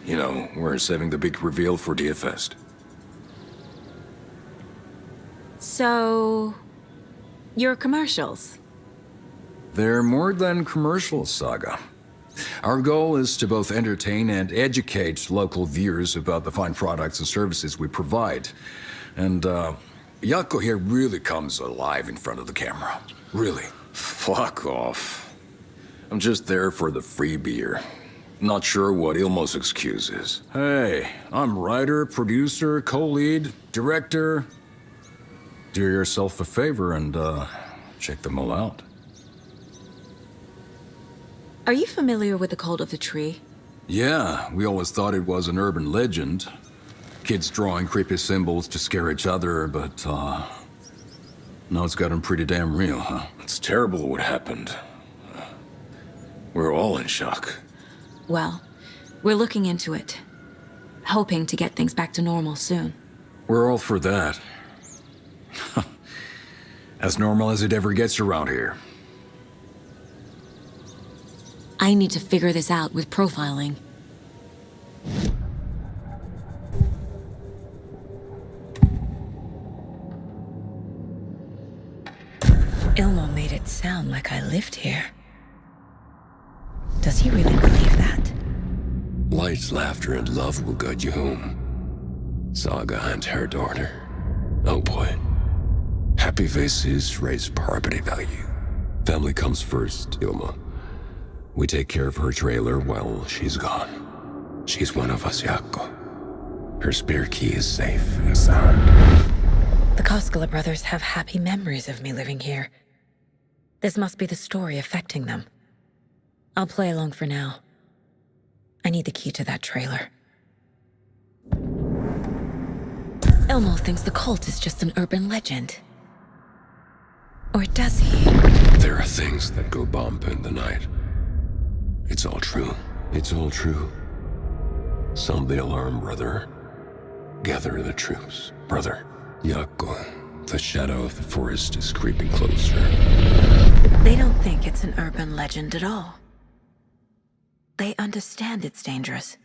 You know, we're saving the big reveal for Deerfest. So, your commercials? They're more than commercials, Saga. Our goal is to both entertain and educate local viewers about the fine products and services we provide. And, Jaakko here really comes alive in front of the camera. Really. Fuck off. I'm just there for the free beer. Not sure what Ilmo's excuse is. Hey, I'm writer, producer, co-lead, director. Do yourself a favor and, check them all out. Are you familiar with the Cult of the Tree? Yeah, we always thought it was an urban legend. Kids drawing creepy symbols to scare each other, but, now it's gotten pretty damn real, huh? It's terrible what happened. We're all in shock. Well, we're looking into it. Hoping to get things back to normal soon. We're all for that. As normal as it ever gets around here. I need to figure this out with profiling. Ilmo made it sound like I lived here. Does he really believe that? Light, laughter, and love will guide you home. Saga and her daughter. Oh boy. Happy faces raise property value. Family comes first, Ilmo. We take care of her trailer while she's gone. She's one of us, Jaakko. Her spare key is safe and sound. The Koskela brothers have happy memories of me living here. This must be the story affecting them. I'll play along for now. I need the key to that trailer. Ilmo thinks the cult is just an urban legend. Or does he? There are things that go bump in the night. It's all true. It's all true. Sound the alarm, brother. Gather the troops, brother. Jaakko, the shadow of the forest is creeping closer. They don't think it's an urban legend at all. They understand it's dangerous.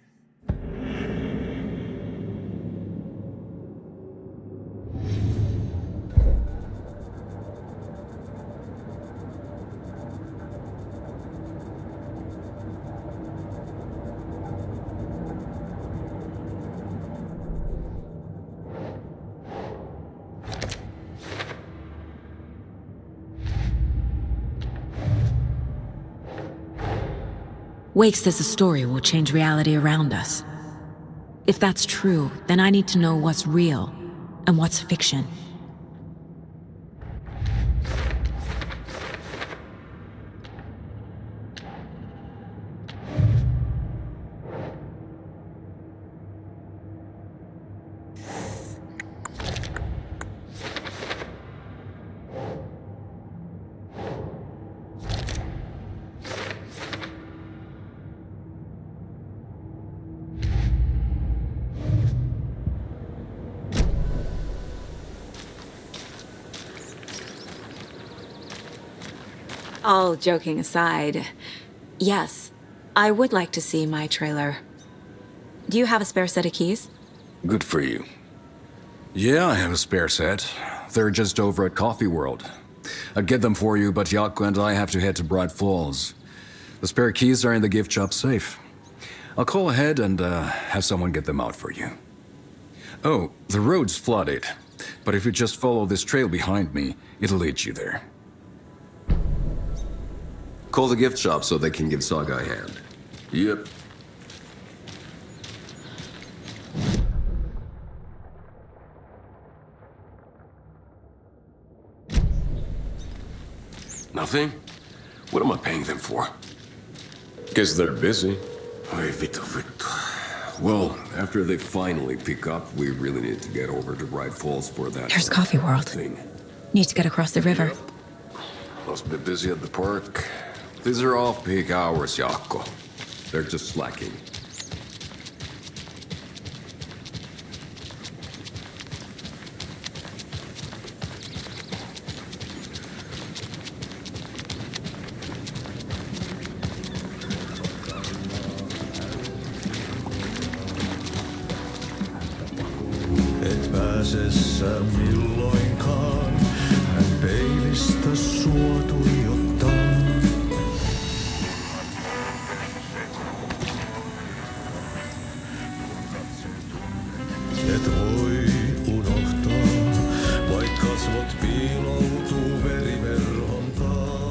Wakes says a story will change reality around us. If that's true, then I need to know what's real and what's fiction. All joking aside, yes, I would like to see my trailer. Do you have a spare set of keys? Good for you. Yeah, I have a spare set. They're just over at Coffee World. I'd get them for you, but Jaakko and I have to head to Bright Falls. The spare keys are in the gift shop safe. I'll call ahead and have someone get them out for you. Oh, the road's flooded, but if you just follow this trail behind me, it'll lead you there. Call the gift shop so they can give Saga a hand. Yep. Nothing? What am I paying them for? Guess they're busy. Ay, Vito. Well, after they finally pick up, we really need to get over to Bright Falls for that. There's Coffee World. Thing. Need to get across the river. Must be busy at the park. These are off-peak hours, Jaakko. They're just slacking. Et pääsessä milloinkaan, hän peilistä sua tuijottaa. Et voi unohtaa, vaik kasvot piiloutuu veriverhon taa.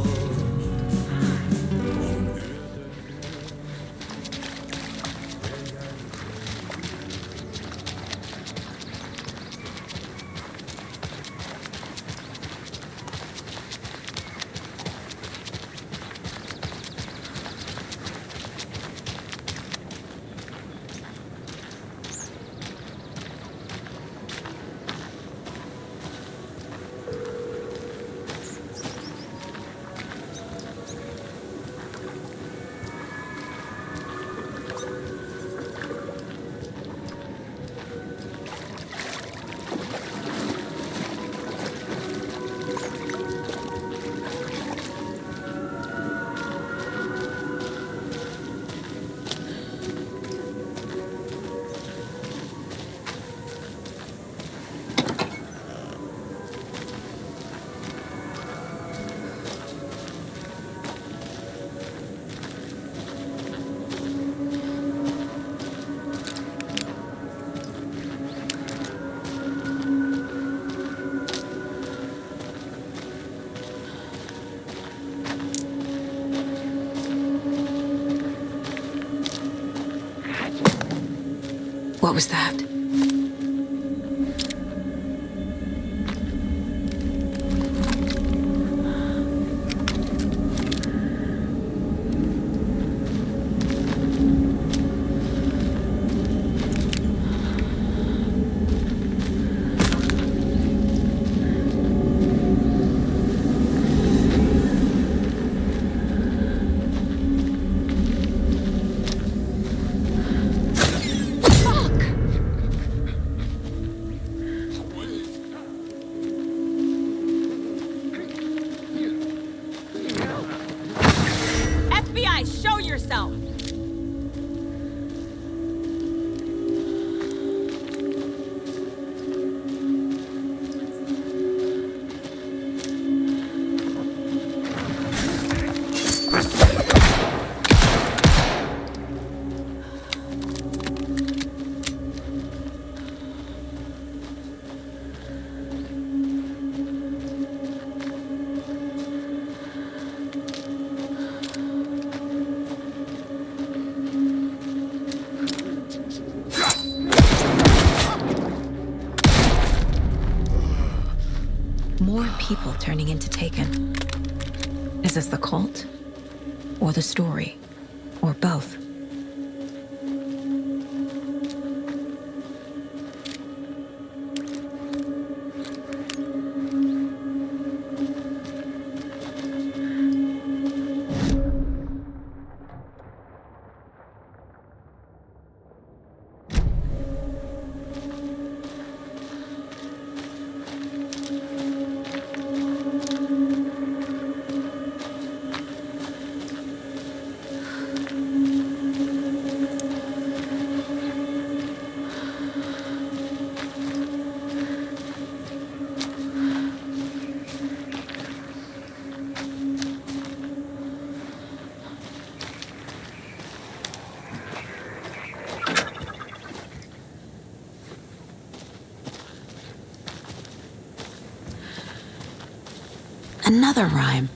What was that? More people turning into Taken. Is this the cult? Or the story? Or both? Another rhyme.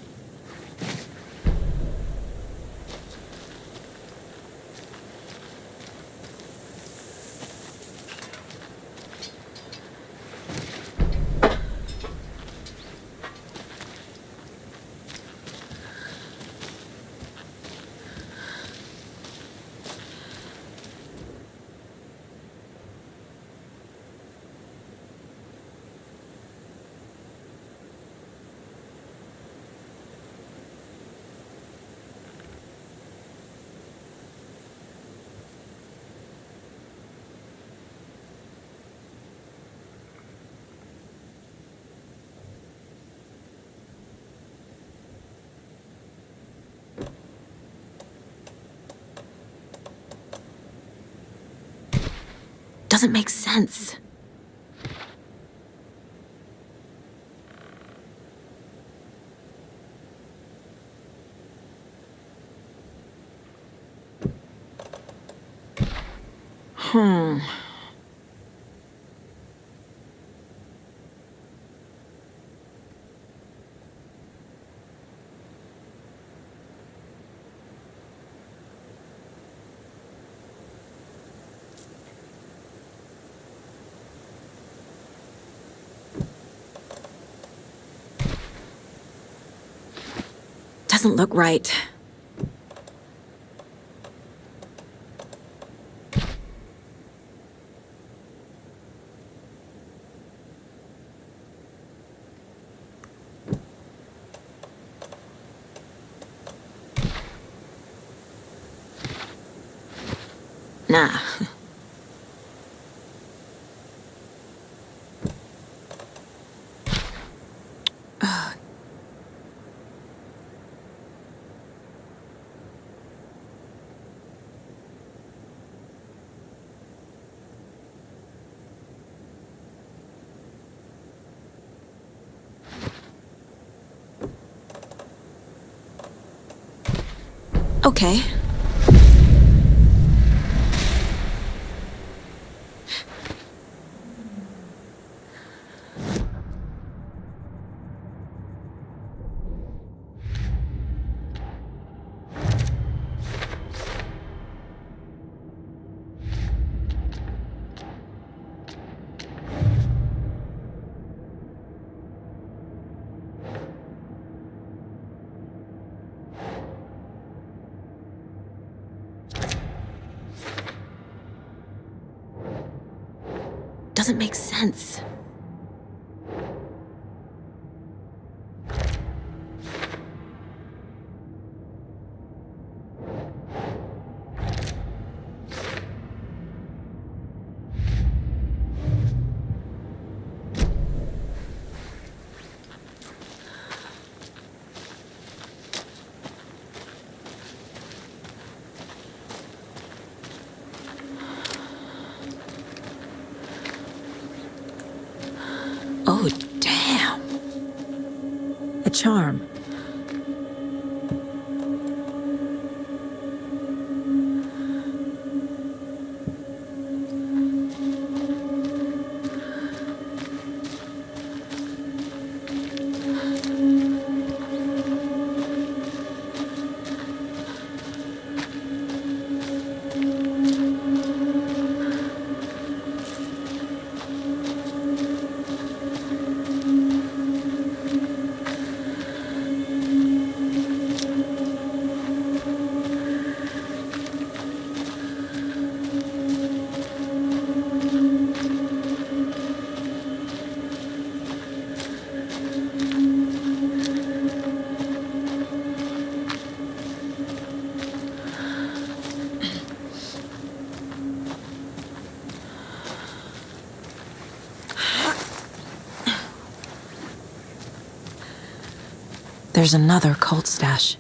Doesn't make sense. Doesn't look right. Nah. Okay. Doesn't make sense. Oh, damn. A charm. There's another cult stash.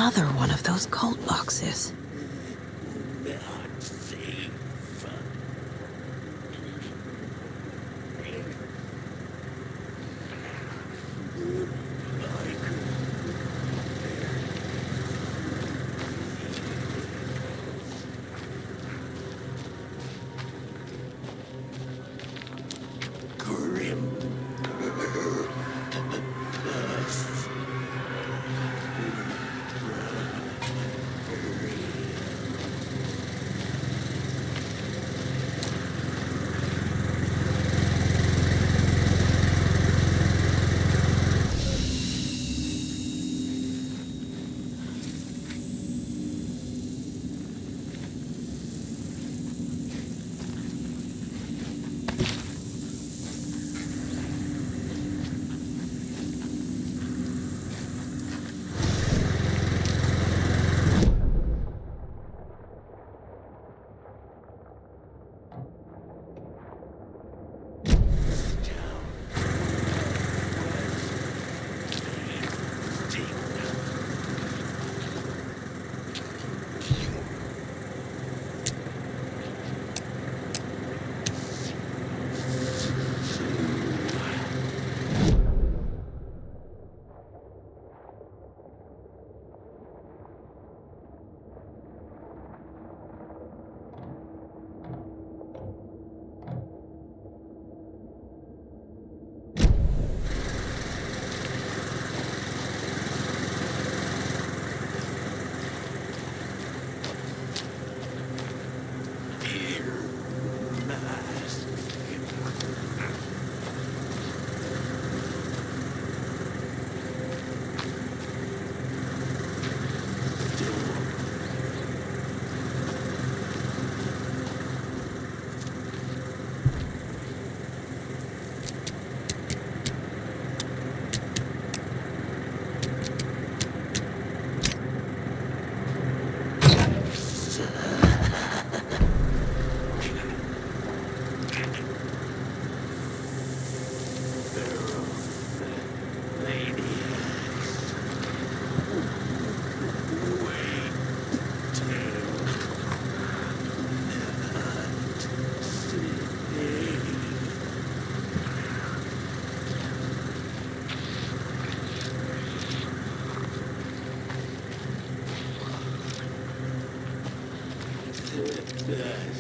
Another one of those cult boxes. Yes.